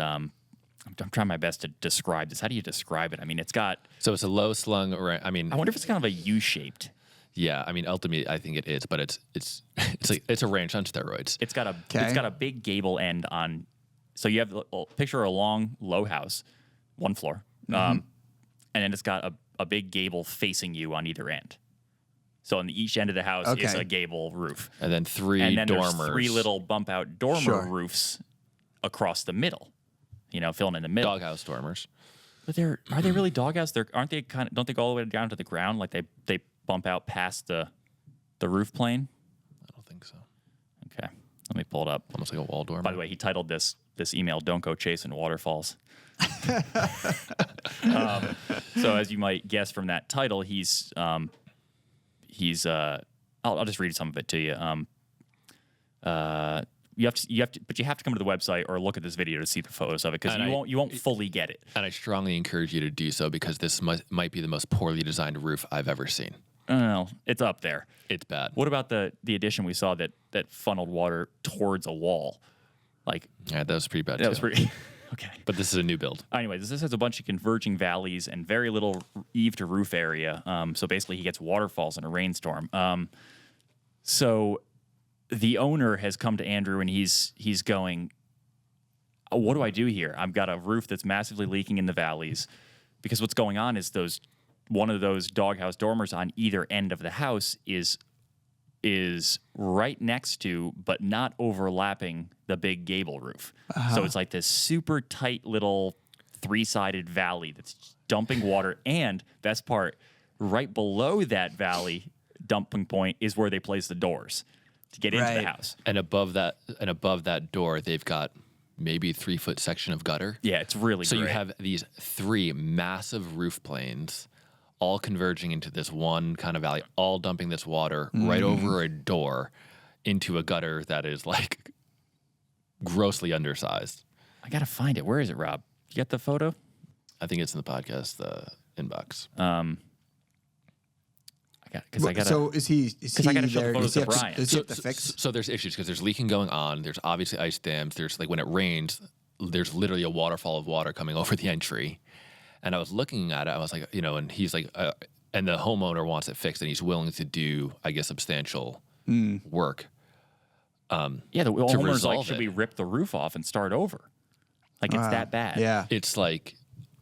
I'm trying my best to describe this. How do you describe it? I mean, it's got. So it's a low slung. I wonder if it's kind of a U-shaped. Yeah, I mean, ultimately, I think it is, but it's a ranch on steroids. It's got a big gable end on. So you have picture a long, low house, 1 floor, and then it's got a big gable facing you on either end. So on each end of the house is a gable roof, and then 3 and then dormers. There's 3 little bump out dormer roofs across the middle. Filling in the middle. Doghouse dormers. But are they really doghouse? Aren't they don't they go all the way down to the ground? Like they bump out past the roof plane? I don't think so. Okay, let me pull it up. Almost like a wall dormer. By the way, he titled this email "Don't Go Chasing Waterfalls." So as you might guess from that title, he's I'll just read some of it to you. You have to come to the website or look at this video to see the photos of it, because you won't fully get it. And I strongly encourage you to do so, because this might be the most poorly designed roof I've ever seen. I don't know. It's up there. It's bad. What about the addition we saw that funneled water towards a wall? Like, Yeah, that was pretty bad. that too. was pretty. Okay. But this is a new build. Anyways, this has a bunch of converging valleys and very little eave to roof area. So basically, he gets waterfalls in a rainstorm. So the owner has come to Andrew and he's going, what do I do here? I've got a roof that's massively leaking in the valleys because what's going on is one of those doghouse dormers on either end of the house is right next to, but not overlapping the big gable roof. So it's like this super tight little 3-sided valley that's dumping water. And best part, right below that valley dumping point is where they place the doors to get into the house. And above that door, they've got maybe a 3-foot section of gutter. Yeah, it's really So great. you have these 3 massive roof planes all converging into this one kind of valley, all dumping this water right over a door into a gutter that is like grossly undersized. I got to find it. Where is it, Rob? You got the photo? I think it's in the podcast inbox. So is he I gotta show the there? photos Does he to have Brian. does he have to fix? So there's issues because there's leaking going on. There's obviously ice dams. There's like when it rains, there's literally a waterfall of water coming over the entry. And I was looking at it. I was like, and he's like, and the homeowner wants it fixed, and he's willing to do, I guess, substantial work. Yeah, the homeowner's like, resolve should it. we rip the roof off and start over? Like, it's that bad. Yeah. It's like,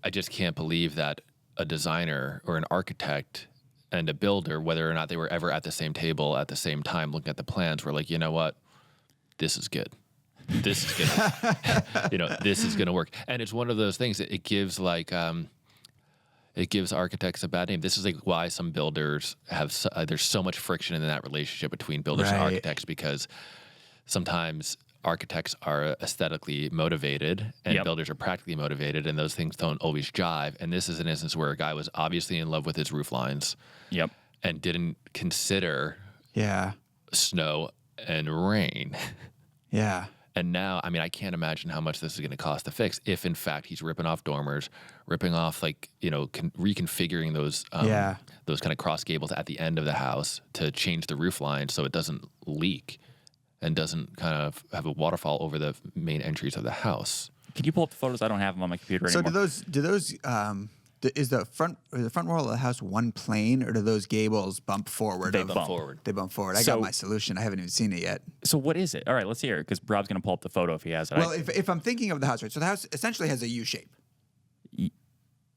I just can't believe that a designer or an architect and a builder, whether or not they were ever at the same table at the same time looking at the plans, were like, you know what? This is good. This is gonna, this is gonna work. And it's one of those things that it gives it gives architects a bad name. This is like why some builders have there's so much friction in that relationship between builders and architects, because sometimes architects are aesthetically motivated and builders are practically motivated, and those things don't always jive. And this is an instance where a guy was obviously in love with his roof lines and didn't consider snow and rain. Yeah. And now, I mean, I can't imagine how much this is going to cost to fix if, in fact, he's ripping off dormers, ripping off, reconfiguring those kind of cross gables at the end of the house to change the roof line so it doesn't leak and doesn't kind of have a waterfall over the main entries of the house. Can you pull up the photos? I don't have them on my computer anymore. So do those is the front wall of the house one plane, or do those gables bump forward? They bump forward. They bump forward. I So- got my solution. I haven't even seen it yet. So what is it? All right, let's hear it, because Rob's going to pull up the photo if he has it. Well, if I'm thinking of the house, right? So the house essentially has a U shape.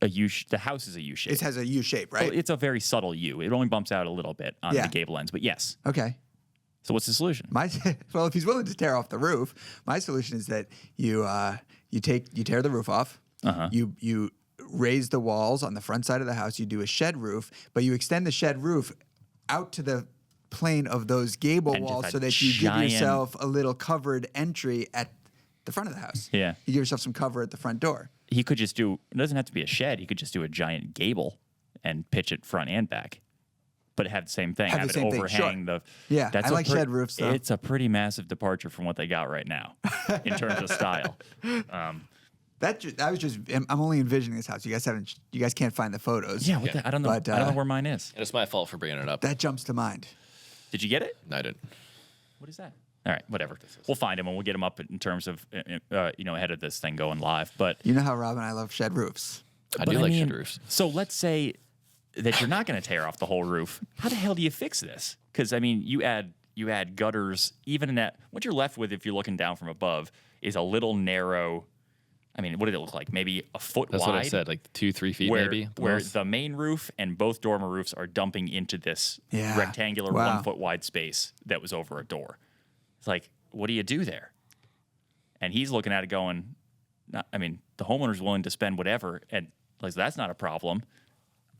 The house is a U shape. It has a U shape, right? Well, it's a very subtle U. It only bumps out a little bit on Yeah. the gable ends, but yes. Okay. So what's the solution? Well, if he's willing to tear off the roof, my solution is that you tear the roof off. You raise the walls on the front side of the house. You do a shed roof, but you extend the shed roof out to the plane of those gable And just walls a so that you give giant- yourself a little covered entry at the front of the house. Yeah. You give yourself some cover at the front door. He could just do, it doesn't have to be a shed. He could just do a giant gable and pitch it front and back. But have the same thing. Have the same it thing, overhang sure. the. Yeah, I like shed roofs, though. It's a pretty massive departure from what they got right now in terms of style. I'm only envisioning this house. You guys can't find the photos. Yeah, I don't know. But, I don't know where mine is. And it's my fault for bringing it up. That jumps to mind. Did you get it? No, I didn't. What is that? All right, whatever. We'll find him and we'll get him up in terms of ahead of this thing going live. But You know how Rob and I love shed roofs. I But do like mean, shed roofs. So let's say that you're not going to tear off the whole roof. How the hell do you fix this? Because I mean, you add gutters. Even in that, what you're left with if you're looking down from above is a little narrow. I mean, what did it look like? Maybe a foot That's wide. what I said, like 2-3 feet where, maybe. Where most. the main roof and both dormer roofs are dumping into this rectangular Wow. 1 foot wide space that was over a door. It's like, what do you do there? And he's looking at it going, I mean, the homeowner's willing to spend whatever, and like that's not a problem.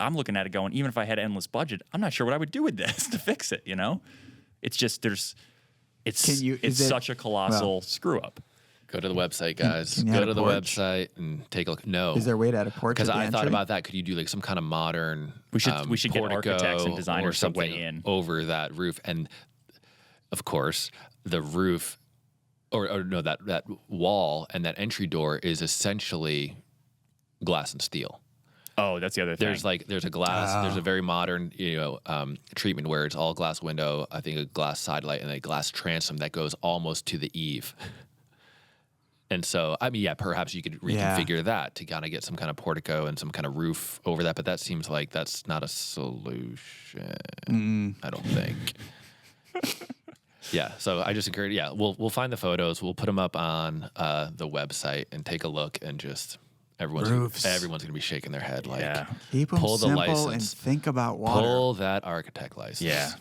I'm looking at it going, even if I had endless budget, I'm not sure what I would do with this to fix it. It's just it's such a colossal screw up. Go to the website, guys. can you Go add to a the porch? website and take a look. No. Is there a way to add a porch? Because at the I thought entry? about that. Could you do like some kind of modern We should get portico architects and or designers to something weigh in. over that roof? And of course, the roof or no, that wall and that entry door is essentially glass and steel. Oh, that's the other thing. There's a glass. There's a very modern treatment where it's all glass window. I think a glass side light and a glass transom that goes almost to the eave. And so, I mean, yeah, perhaps you could reconfigure that to kind of get some kind of portico and some kind of roof over that. But that seems like that's not a solution. I don't think. Yeah, so I just encourage. Yeah, we'll find the photos. We'll put them up on the website and take a look, and just everyone's going to be shaking their head like, keep them pull the simple license and think about water. Pull that architect license. Yeah.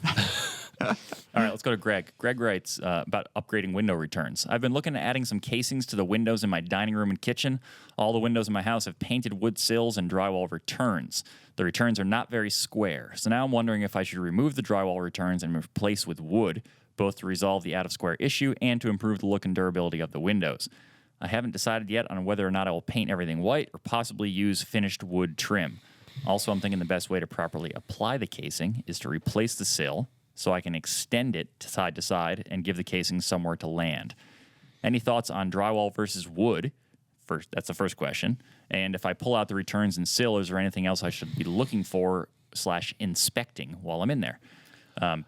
All right, let's go to Greg. Greg writes about upgrading window returns. I've been looking at adding some casings to the windows in my dining room and kitchen. All the windows in my house have painted wood sills and drywall returns. The returns are not very square, so now I'm wondering if I should remove the drywall returns and replace with wood, both to resolve the out-of-square issue and to improve the look and durability of the windows. I haven't decided yet on whether or not I will paint everything white or possibly use finished wood trim. Also, I'm thinking the best way to properly apply the casing is to replace the sill so I can extend it side to side and give the casing somewhere to land. Any thoughts on drywall versus wood? That's the first question. And if I pull out the returns and sill, is there anything else I should be looking for / inspecting while I'm in there? I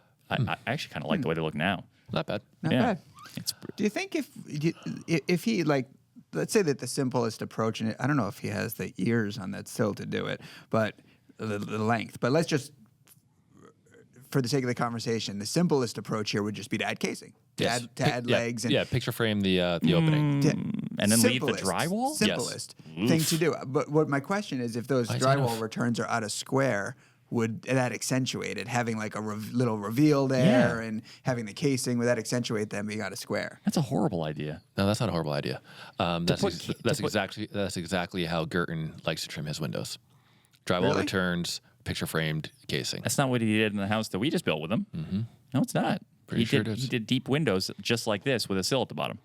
actually kind of like the way they look now. Not bad. Not bad. Do you think if he, like, let's say that the simplest approach, and I don't know if he has the ears on that sill to do it, but the length, but let's just, for the sake of the conversation, the simplest approach here would just be to add casing, to add legs. And picture frame the opening. And then leave the drywall? Simplest thing to do. But what my question is, if those drywall returns are out of square, would that accentuate it? Having like a little reveal there and having the casing, would that accentuate them being out of square? That's a horrible idea. No, that's not a horrible idea. That's exactly how Girton likes to trim his windows. Drywall returns, picture framed casing. That's not what he did in the house that we just built with him. Mm-hmm. No, it's not. Pretty sure it is. He did deep windows just like this with a sill at the bottom.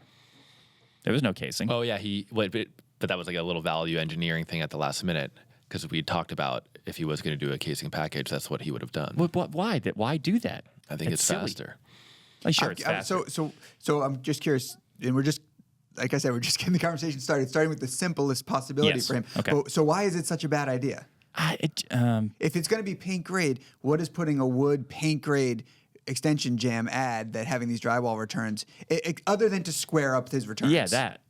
There was no casing. Oh yeah, but that was like a little value engineering thing at the last minute. Because we talked about if he was going to do a casing package, that's what he would have done. Why? Why do that? I think it's faster. Sure, it's faster. So I'm just curious, and we're just, like I said, we're just getting the conversation starting with the simplest possibility for him. Okay. So why is it such a bad idea? If it's going to be paint grade, what is putting a wood paint grade extension jam add that having these drywall returns, other than to square up his returns? Yeah, that.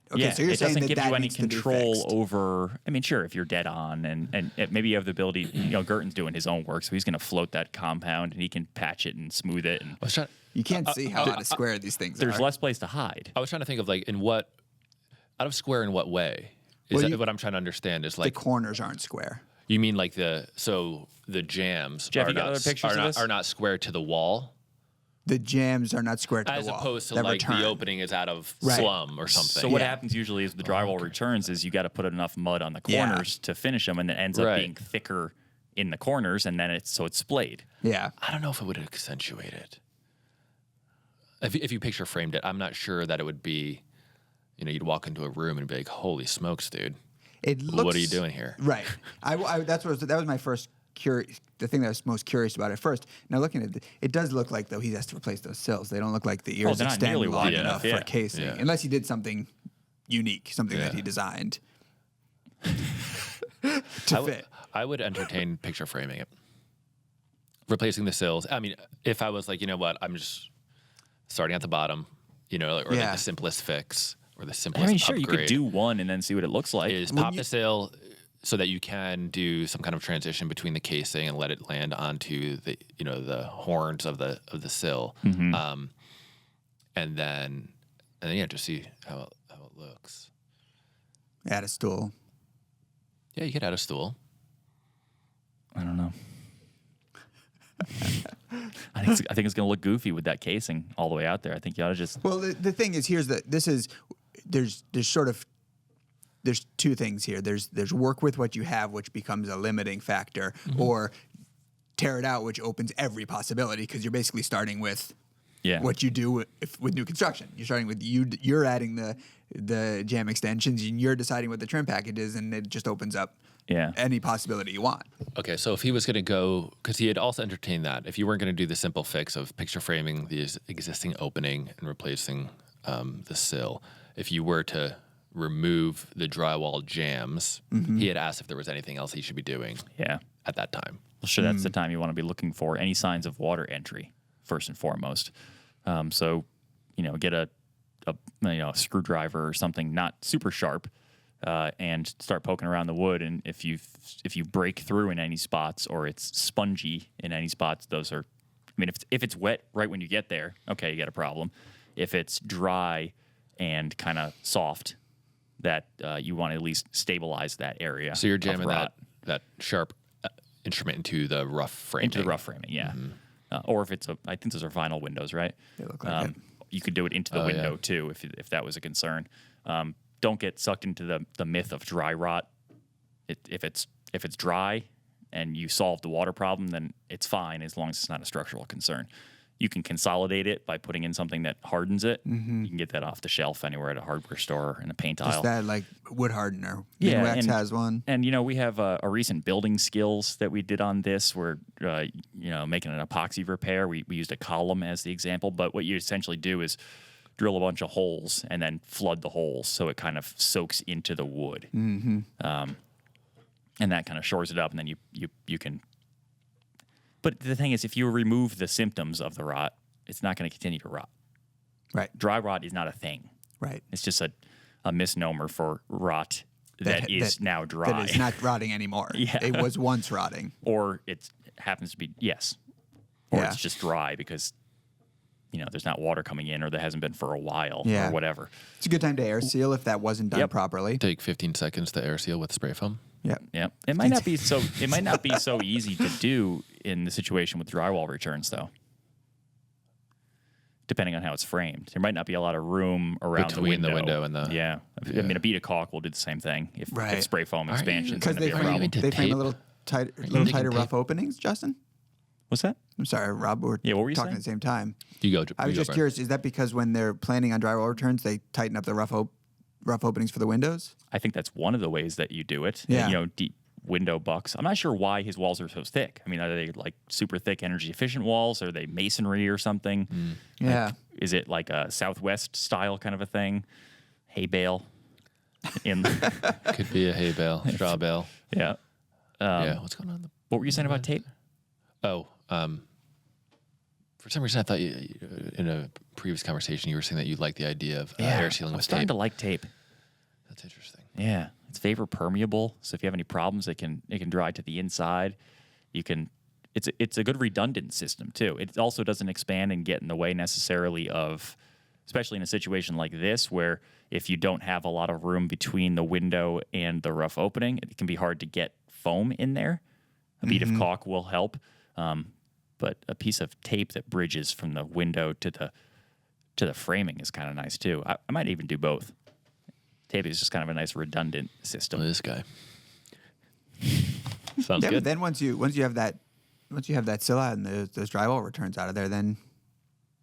Okay, yeah, so you're it saying doesn't that give you any needs to be control fixed. over. I mean, sure, if you're dead on, and maybe you have the ability. Girton's doing his own work, so he's going to float that compound, and he can patch it and smooth it. And you can't see how out of square these things there's are. less place to hide. I was trying to think of like out of square in what way? What I'm trying to understand is like the corners aren't square. You mean like the jams Jeff, you got other pictures of this? are not square to the wall? The jams are not square to the wall. As opposed to like the opening is out of slum or something. So what happens usually is the drywall returns is you got to put enough mud on the corners to finish them, and it ends up being thicker in the corners, and then it's splayed. Yeah. I don't know if it would accentuate it. If you picture framed it, I'm not sure that it would be, you'd walk into a room and be like, holy smokes, dude. What are you doing here? Right. That was my first the thing that I was most curious about at first. Now looking at it does look like though he has to replace those sills. They don't look like the ears extend long enough for casing, unless he did something unique, something that he designed to fit. I would entertain picture framing it, replacing the sills. I mean, if I was like, you know what, I'm just starting at the bottom, or like the simplest fix or the simplest. I mean, sure, upgrade you could do one and then see what it looks like. Is pop the sill so that you can do some kind of transition between the casing and let it land onto the the horns of the sill, and then just see how it looks. Add a stool. Yeah, you could add a stool. I don't know. I think it's going to look goofy with that casing all the way out there. I think you ought to just. Well, the thing is, there's two things here. There's work with what you have, which becomes a limiting factor, or tear it out, which opens every possibility because you're basically starting with what you do with new construction. You're starting with you're adding the jam extensions, and you're deciding what the trim package is, and it just opens up any possibility you want. Okay, so if he was going to go, because he had also entertained that, if you weren't going to do the simple fix of picture framing the existing opening and replacing the sill, if you were to remove the drywall jams. He had asked if there was anything else he should be doing Yeah. at that time. Well, sure, that's the time you want to be looking for any signs of water entry, first and foremost. So, get a screwdriver or something not super sharp, and start poking around the wood. And if you break through in any spots or it's spongy in any spots, those are. I mean, if it's wet right when you get there, okay, you got a problem. If it's dry and kind of soft, that you want to at least stabilize that area. So you're of jamming rot. that sharp instrument into the rough framing. Into the rough framing, yeah. Or if it's I think those are vinyl windows, right? They look like it. You could do it into the window too, if that was a concern. Don't get sucked into the myth of dry rot. If it's dry and you solve the water problem, then it's fine as long as it's not a structural concern. You can consolidate it by putting in something that hardens it. You can get that off the shelf anywhere at a hardware store or in a paint aisle. Just that like wood hardener. Yeah, Wax has one. And we have a recent building skills that we did on this. Where making an epoxy repair. We used a column as the example, but what you essentially do is drill a bunch of holes and then flood the holes so it kind of soaks into the wood. And that kind of shores it up, and then you can. But the thing is, if you remove the symptoms of the rot, it's not going to continue to rot. Right. Dry rot is not a thing. Right. It's just a misnomer for rot that is now dry. That is not rotting anymore. Yeah. It was once rotting. Or it happens to be, yes. Or Yeah. it's just dry because, there's not water coming in or there hasn't been for a while Yeah. or whatever. It's a good time to air seal if that wasn't done Yep. properly. Take 15 seconds to air seal with spray foam. Yeah. Yeah. It might not be so easy to do in the situation with drywall returns though. Depending on how it's framed. There might not be a lot of room around Between the the window. window and the- Yeah. I mean, a bead of caulk will do the same thing if Right. spray foam Are you- expansion is Because going to they be a frame- problem. to frame a tape? little tighter thinking rough tape? openings, Justin? What's that? I'm sorry, Rob. We're Yeah, what were you talking saying? at the same time. You go. I was you go, just Brent. curious, is that because when they're planning on drywall returns, they tighten up the rough openings for the windows? I think that's one of the ways that you do it. Yeah. Deep window bucks. I'm not sure why his walls are so thick. I mean, are they like super thick, energy efficient walls? Are they masonry or something? Yeah. Is it like a Southwest style kind of a thing? Hay bale. Could be a hay bale, straw bale. Yeah. Yeah. What's going on? What were you saying about tape? For some reason, I thought in a previous conversation you were saying that you like the idea of air sealing I'm with starting tape. to like tape. That's interesting. Yeah, it's vapor permeable, so if you have any problems, it can dry to the inside. It's a good redundant system too. It also doesn't expand and get in the way necessarily of, especially in a situation like this where if you don't have a lot of room between the window and the rough opening, it can be hard to get foam in there. A bead of caulk will help, but a piece of tape that bridges from the window to the framing is kind of nice too. I might even do both. Tape is just kind of a nice redundant system. This guy sounds Yeah, good. but then once you have that sill out and those drywall returns out of there, then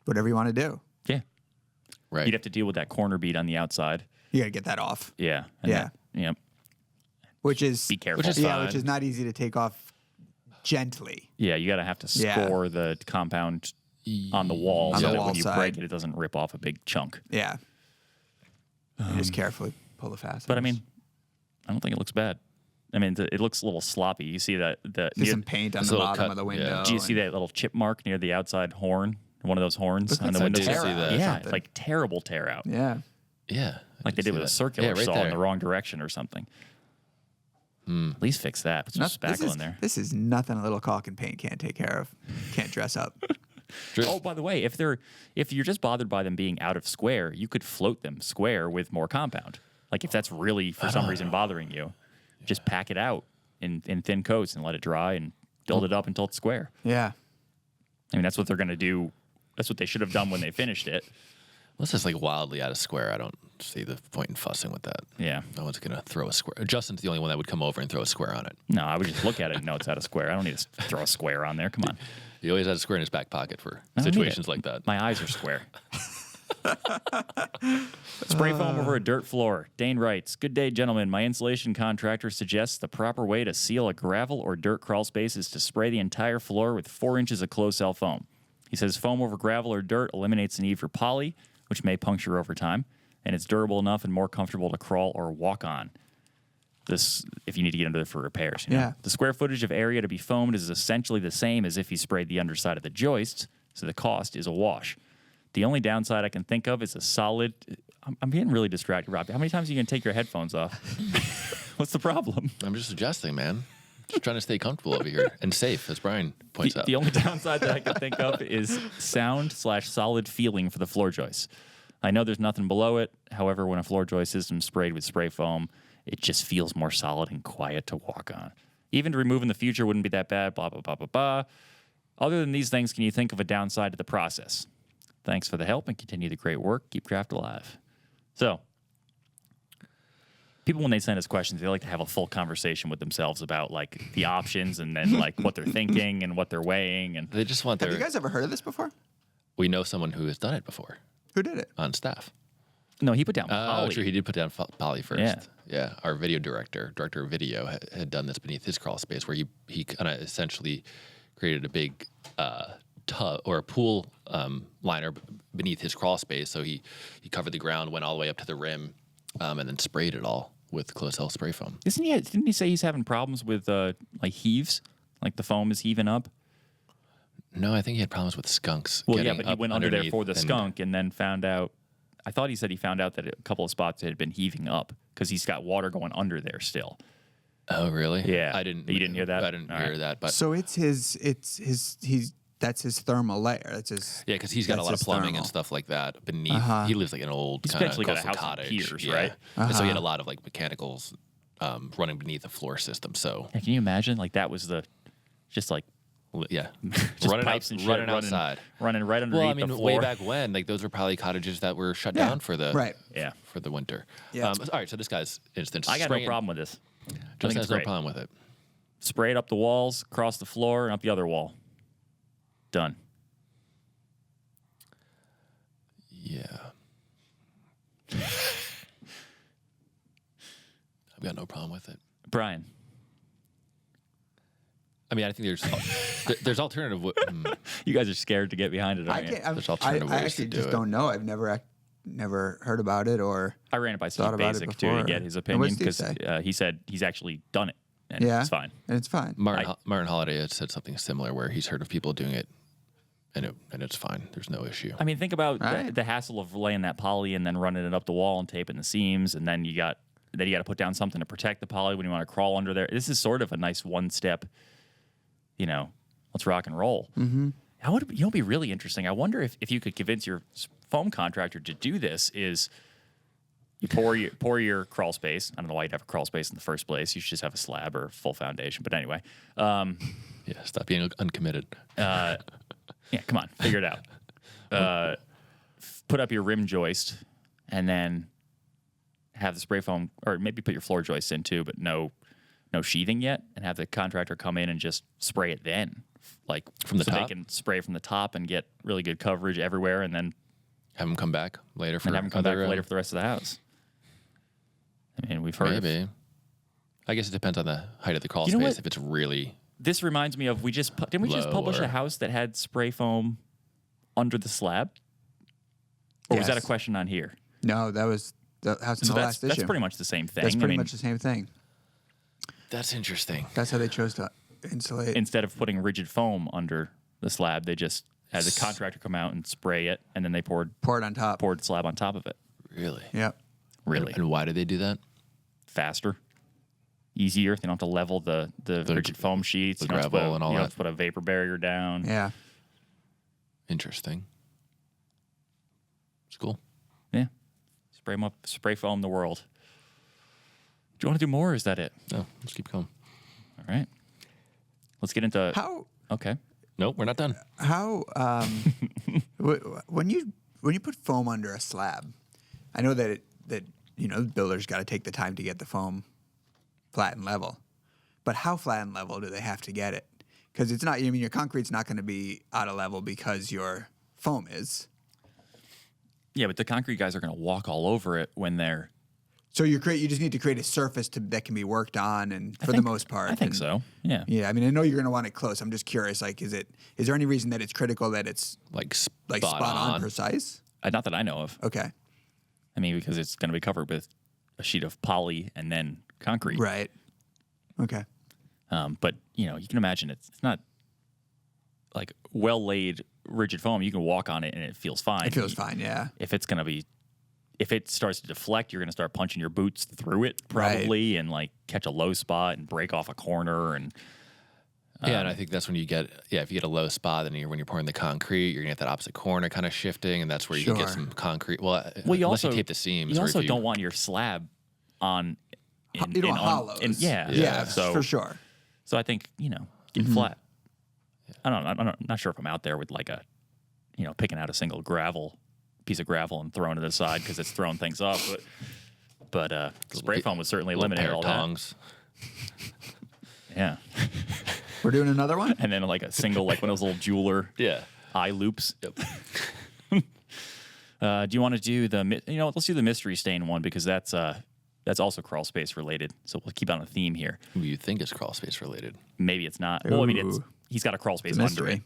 whatever you want to do, Yeah. Right. You'd have to deal with that corner bead on the outside. you got to get that off. Yeah. Yeah. Yeah. Which is Be careful. Which is yeah, fine. which is not easy to take off gently. Yeah, you got to have to Yeah. score the compound on the wall On so the that wall when you side. break it, it doesn't rip off a big chunk. Yeah. And just carefully pull the fasteners. But I mean, I don't think it looks bad. I mean, it looks a little sloppy. You see that just some paint on This the little bottom cut, of the yeah. window. Do you see that little chip mark near the outside horn? One of those horns Looks on like the some window. tear tear out or Yeah, something. like terrible tear out. Yeah. Yeah. Like they did with a circular right saw there. in the wrong direction or something. At least fix that. Put some spackle in there. This is nothing a little caulk and paint can't take care of. Can't dress up. Oh, by the way, if you're just bothered by them being out of square, you could float them square with more compound. Like if that's really for some reason bothering you, just pack it out in thin coats and let it dry and build it up until it's square. Yeah. I mean, that's what they're going to do. That's what they should have done when they finished it. Unless it's like wildly out of square, I don't see the point in fussing with that. Yeah. No one's going to throw a square. Justin's the only one that would come over and throw a square on it. No, I would just look at it and know it's out of square. I don't need to throw a square on there. Come on. He always has a square in his back pocket for I don't need situations it. like that. My eyes are square. Spray foam over a dirt floor. Dane writes, "Good day, gentlemen. My insulation contractor suggests the proper way to seal a gravel or dirt crawl space is to spray the entire floor with 4 inches of closed-cell foam. He says foam over gravel or dirt eliminates the need for poly, which may puncture over time. and it's durable enough and more comfortable to crawl or walk on. This, if you need to get into it for repairs. You know? Yeah. The square footage of area to be foamed is essentially the same as if you sprayed the underside of the joists, so the cost is a wash. The only downside I can think of is a solid. I'm getting really distracted, Robbie. How many times are you going to take your headphones off? What's the problem? I'm just adjusting, man. Just trying to stay comfortable over here and safe, as Brian points out. The only downside that I can think of is sound/solid feeling for the floor joists. I know there's nothing below it. However, when a floor joist system is sprayed with spray foam, it just feels more solid and quiet to walk on. Even to remove in the future wouldn't be that bad, blah, blah, blah, blah, blah. Other than these things, can you think of a downside to the process? Thanks for the help and continue the great work. Keep craft alive. So, people, when they send us questions, they like to have a full conversation with themselves about, like, the options and then, like, what they're thinking and what they're weighing. And They just want Have their. you guys ever heard of this before? We know someone who has done it before Who did it? on staff. no, he put down Oh, poly. true. He did put down poly first. Yeah. Yeah. Our video director of video, had done this beneath his crawl space, where he kind of essentially created a big tub or a pool liner beneath his crawl space. So he covered the ground, went all the way up to the rim, and then sprayed it all with close cell spray foam. Didn't he say he's having problems with, like, heaves? Like, the foam is heaving up? No, I think he had problems with skunks. Well, yeah, getting but he up went under there underneath for the and- skunk and then found out. I thought he said he found out that a couple of spots had been heaving up because he's got water going under there still. Oh, really? Yeah. I didn't. You didn't hear that? I didn't All hear right. that. But So that's his thermal layer. That's his. yeah, because he's got a that's lot of his plumbing thermal. and stuff like that beneath. He lives like in an old He's kind of essentially got a coastal house on cottage. piers, yeah. right? And so he had a lot of like mechanicals running beneath the floor system. So Yeah, can you imagine? Like, that was just like yeah, just running pipes and shit running outside. running right underneath Well, I mean, the way floor. back when, like those were probably cottages that were shut Yeah, down for the right. Yeah. for the winter. Yeah. All right, so this guy's instance. I got no spraying- problem with this. I Just think has it's no great. problem with it. Spray it up the walls, across the floor, and up the other wall. Done. Yeah. I've got no problem with it. Brian, I mean, I think there's alternative. you guys are scared to get behind it, I aren't you? can't. There's I alternative ways actually to do just it. don't know. I've never heard about it or. I ran it by Steve thought about it Basic too to before. get his And opinion what's Steve because say? he said he's actually done it and Yeah, it's fine. and it's fine. Martin Holiday had said something similar where he's heard of people doing it, and it's fine. There's no issue. I mean, think about Right. the hassle of laying that poly and then running it up the wall and taping the seams, and then you got to put down something to protect the poly when you want to crawl under there. This is sort of a nice one step. Let's rock and roll. Mm-hmm. It'd be really interesting. I wonder if you could convince your foam contractor to do this. Is you pour your crawl space. I don't know why you'd have a crawl space in the first place. You should just have a slab or full foundation. But anyway. Yeah, stop being uncommitted. Yeah, come on, figure it out. Put up your rim joist, and then have the spray foam, or maybe put your floor joists in too, but no sheathing yet, and have the contractor come in and just spray it then, like From the so top? they can spray from the top and get really good coverage everywhere, and then Have him come back later for have them come back other, later for the rest of the house. I mean, we've heard. Maybe. I guess it depends on the height of the crawl You know space. what? If it's really This reminds me of didn't we just Low publish or- a house that had spray foam under the slab, or was that a Yes. question on here? No, that was the house in So the that's last issue. pretty much the same thing. That's I pretty mean, much the same thing. that's interesting. That's how they chose to insulate. instead of putting rigid foam under the slab, they just had the contractor come out and spray it, and then they poured Pour it on top. the slab on top of it. Really? Yep. Really And why did they do that? faster, easier. They don't have to level the rigid foam sheets. the You don't have to gravel put a- and all you don't that. have to put a vapor barrier down. Yeah. Interesting. It's cool. Yeah. Spray 'em up, spray foam the world. Do you want to do more, or is that it? No, let's keep going. All right. Let's get into. How Okay. Nope, we're not done. when you put foam under a slab, I know that the builder's got to take the time to get the foam flat and level, but how flat and level do they have to get it? Because it's not. I mean, your concrete's not going to be out of level because your foam is. Yeah, but the concrete guys are going to walk all over it when they're. So you just need to create a surface that can be worked on, and for the most part, I think and- so. Yeah. Yeah, I mean, I know you're going to want it close. I'm just curious. Like, is there any reason that it's critical that it's Like like spot on precise? Not that I know of. Okay. I mean, because it's going to be covered with a sheet of poly and then concrete. Right. Okay. But, you can imagine it's not like well-laid rigid foam. You can walk on it and it feels fine. It feels fine, yeah. If it starts to deflect, you're going to start punching your boots through it probably and like catch a low spot and break off a corner. And and I think that's when you get, if you get a low spot, then when you're pouring the concrete, you're going to get that opposite corner kind of shifting, and that's where you can get some concrete. Well, you unless also you tape the seams. You also don't want your slab on. You don't want hollows. Yeah, so, for sure. So I think, get flat. I'm not sure if I'm out there with like a, picking out a single piece of gravel and throwing it aside because it's throwing things up. But spray foam would certainly eliminate all tongs. that. Yeah. We're doing another one? And then like a single, like one of those little jeweler eye loops. Yep. Do you want to do let's do the mystery stain one because that's also crawl space related. So we'll keep on a theme here. Who you think is crawl space related? Maybe it's not. Well, I mean, he's got a crawl space under it.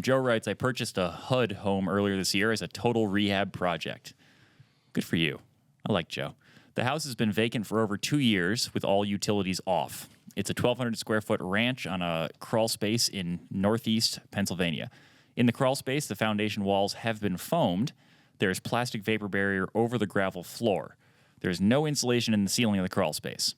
Joe writes, I purchased a HUD home earlier this year as a total rehab project. Good for you. I like Joe. The house has been vacant for over 2 years with all utilities off. It's a 1,200 square foot ranch on a crawl space in northeast Pennsylvania. In the crawl space, the foundation walls have been foamed. There's plastic vapor barrier over the gravel floor. There's no insulation in the ceiling of the crawl space.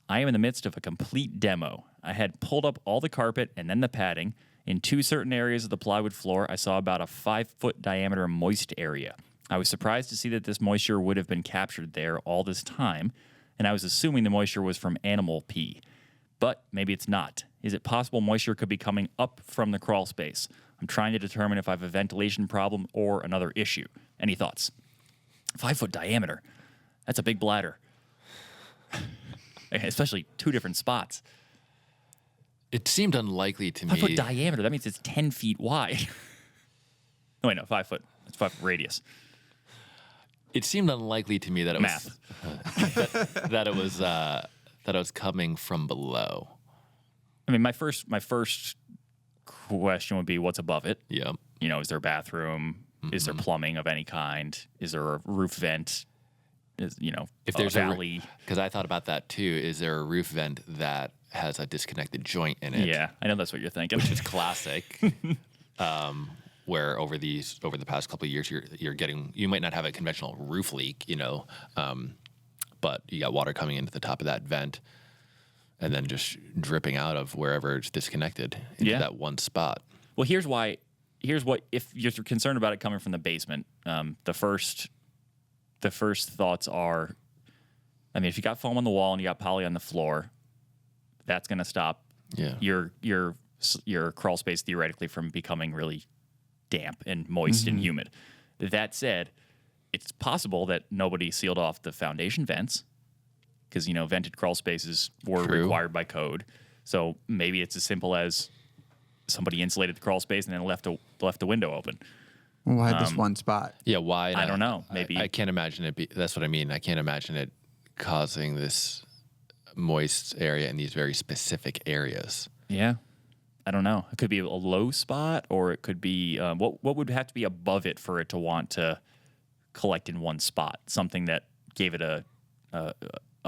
I am in the midst of a complete demo. I had pulled up all the carpet and then the padding. In 2 certain areas of the plywood floor, I saw about a 5-foot diameter moist area. I was surprised to see that this moisture would have been captured there all this time, and I was assuming the moisture was from animal pee. But maybe it's not. Is it possible moisture could be coming up from the crawl space? I'm trying to determine if I have a ventilation problem or another issue. Any thoughts? 5-foot diameter. That's a big bladder. Especially 2 different spots. It seemed unlikely to me. 5-foot diameter. That means it's 10 feet wide. No, wait, no, 5 foot. It's 5 foot radius. It seemed unlikely to me that it Math. was that it was coming from below. I mean, my first question would be, what's above it? Yeah. Is there a bathroom? Mm-hmm. Is there plumbing of any kind? Is there a roof vent? If there's a valley? Because I thought about that too. Is there a roof vent that has a disconnected joint in it? Yeah, I know that's what you're thinking. Which is classic. Where over the past couple of years, you might not have a conventional roof leak, but you got water coming into the top of that vent, and then just dripping out of wherever it's disconnected into that one spot. Well, here's what if you're concerned about it coming from the basement. The first thoughts are, I mean, if you got foam on the wall and you got poly on the floor, that's going to stop your crawl space theoretically from becoming really damp and moist and humid. That said, it's possible that nobody sealed off the foundation vents because, vented crawl spaces were required by code. So maybe it's as simple as somebody insulated the crawl space and then left the window open. Well, why this one spot? Yeah, why? I don't know. Maybe I can't imagine it. That's what I mean. I can't imagine it causing this moist area in these very specific areas. Yeah. I don't know. It could be a low spot, or it could be what would have to be above it for it to want to collect in one spot. Something that gave it a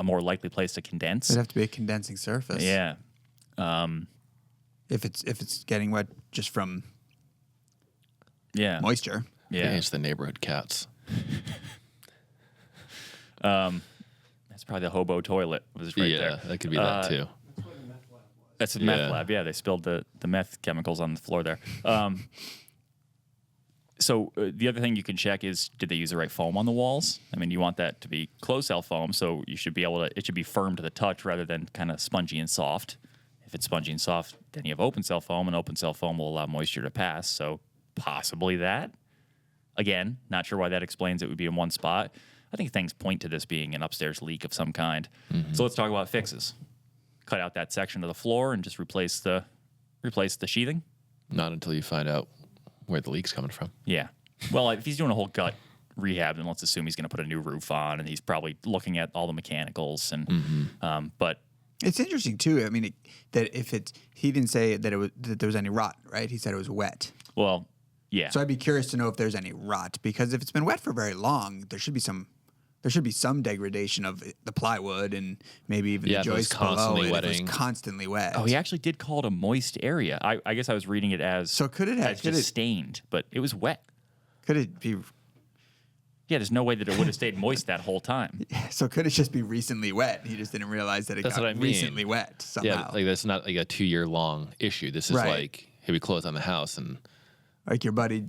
more likely place to condense. It'd have to be a condensing surface. Yeah. If it's getting wet just from moisture. I think it's the neighborhood cats. That's probably the hobo toilet. Was right there. Yeah, that could be that too. That's a meth lab. Yeah, they spilled the meth chemicals on the floor there. So the other thing you can check is, did they use the right foam on the walls? I mean, you want that to be close-cell foam, so you should be it should be firm to the touch rather than kind of spongy and soft. If it's spongy and soft, then you have open-cell foam, and open-cell foam will allow moisture to pass, so possibly that. Again, not sure why that explains it would be in one spot. I think things point to this being an upstairs leak of some kind. Mm-hmm. So let's talk about fixes. Cut out that section of the floor and just replace the sheathing? Not until you find out where the leak's coming from. Yeah. Well, if he's doing a whole gut rehab, then let's assume he's going to put a new roof on, and he's probably looking at all the mechanicals. And but it's interesting too. I mean, that if he didn't say that there was any rot, right? He said it was wet. Well, Yeah. So I'd be curious to know if there's any rot, because if it's been wet for very long, there should be some degradation of the plywood and maybe even the joists below it. If it was constantly wet. Oh, he actually did call it a moist area. I guess I was reading it as stained, but it was wet. Could it be? Yeah, there's no way that it would have stayed moist that whole time. So could it just be recently wet? He just didn't realize that it got recently wet somehow. Yeah, like that's not like a 2-year long issue. This is like, hey, we closed on the house and like your buddy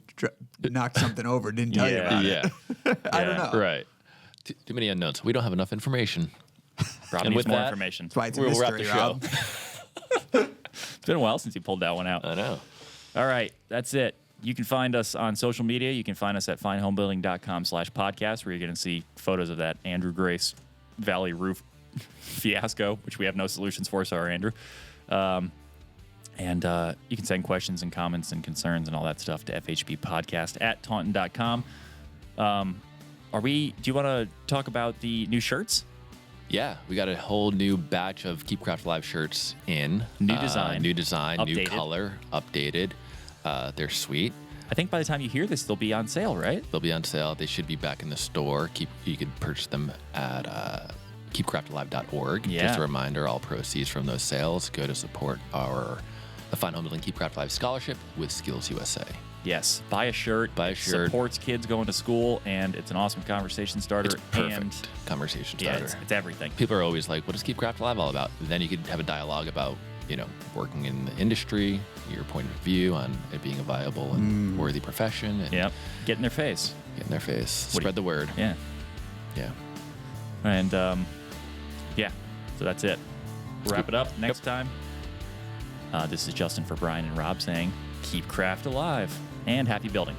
knocked something over, didn't tell you about it. I don't know. Right. Too many unknowns. We don't have enough information. Rob needs more information. That's why it's a mystery, Rob. It's been a while since he pulled that one out. I know. All right, that's it. You can find us on social media. You can find us at finehomebuilding.com/podcast, where you're going to see photos of that Andrew Grace Valley roof fiasco, which we have no solutions for. Sorry, Andrew. And you can send questions and comments and concerns and all that stuff to fhbpodcast@taunton.com. Do you want to talk about the new shirts? Yeah, we got a whole new batch of Keep Craft Alive shirts in. New design, updated. New color, updated. They're sweet. I think by the time you hear this, they'll be on sale, right? They'll be on sale. They should be back in the store. You could purchase them at keepcraftalive.org. Yeah. Just a reminder, all proceeds from those sales go to support the Fine Home Building Keep Craft Alive Scholarship with Skills USA. Yes, buy a shirt. Supports kids going to school, and it's an awesome conversation starter. It's perfect conversation starter. Yeah, it's everything. People are always like, what is Keep Craft Alive all about? And then you could have a dialogue about, working in the industry, your point of view on it being a viable and worthy profession. And Get in their face. Spread the word. Yeah. Yeah. And, so that's it. We'll wrap it up next time. This is Justin for Brian and Rob saying, keep craft alive and happy building.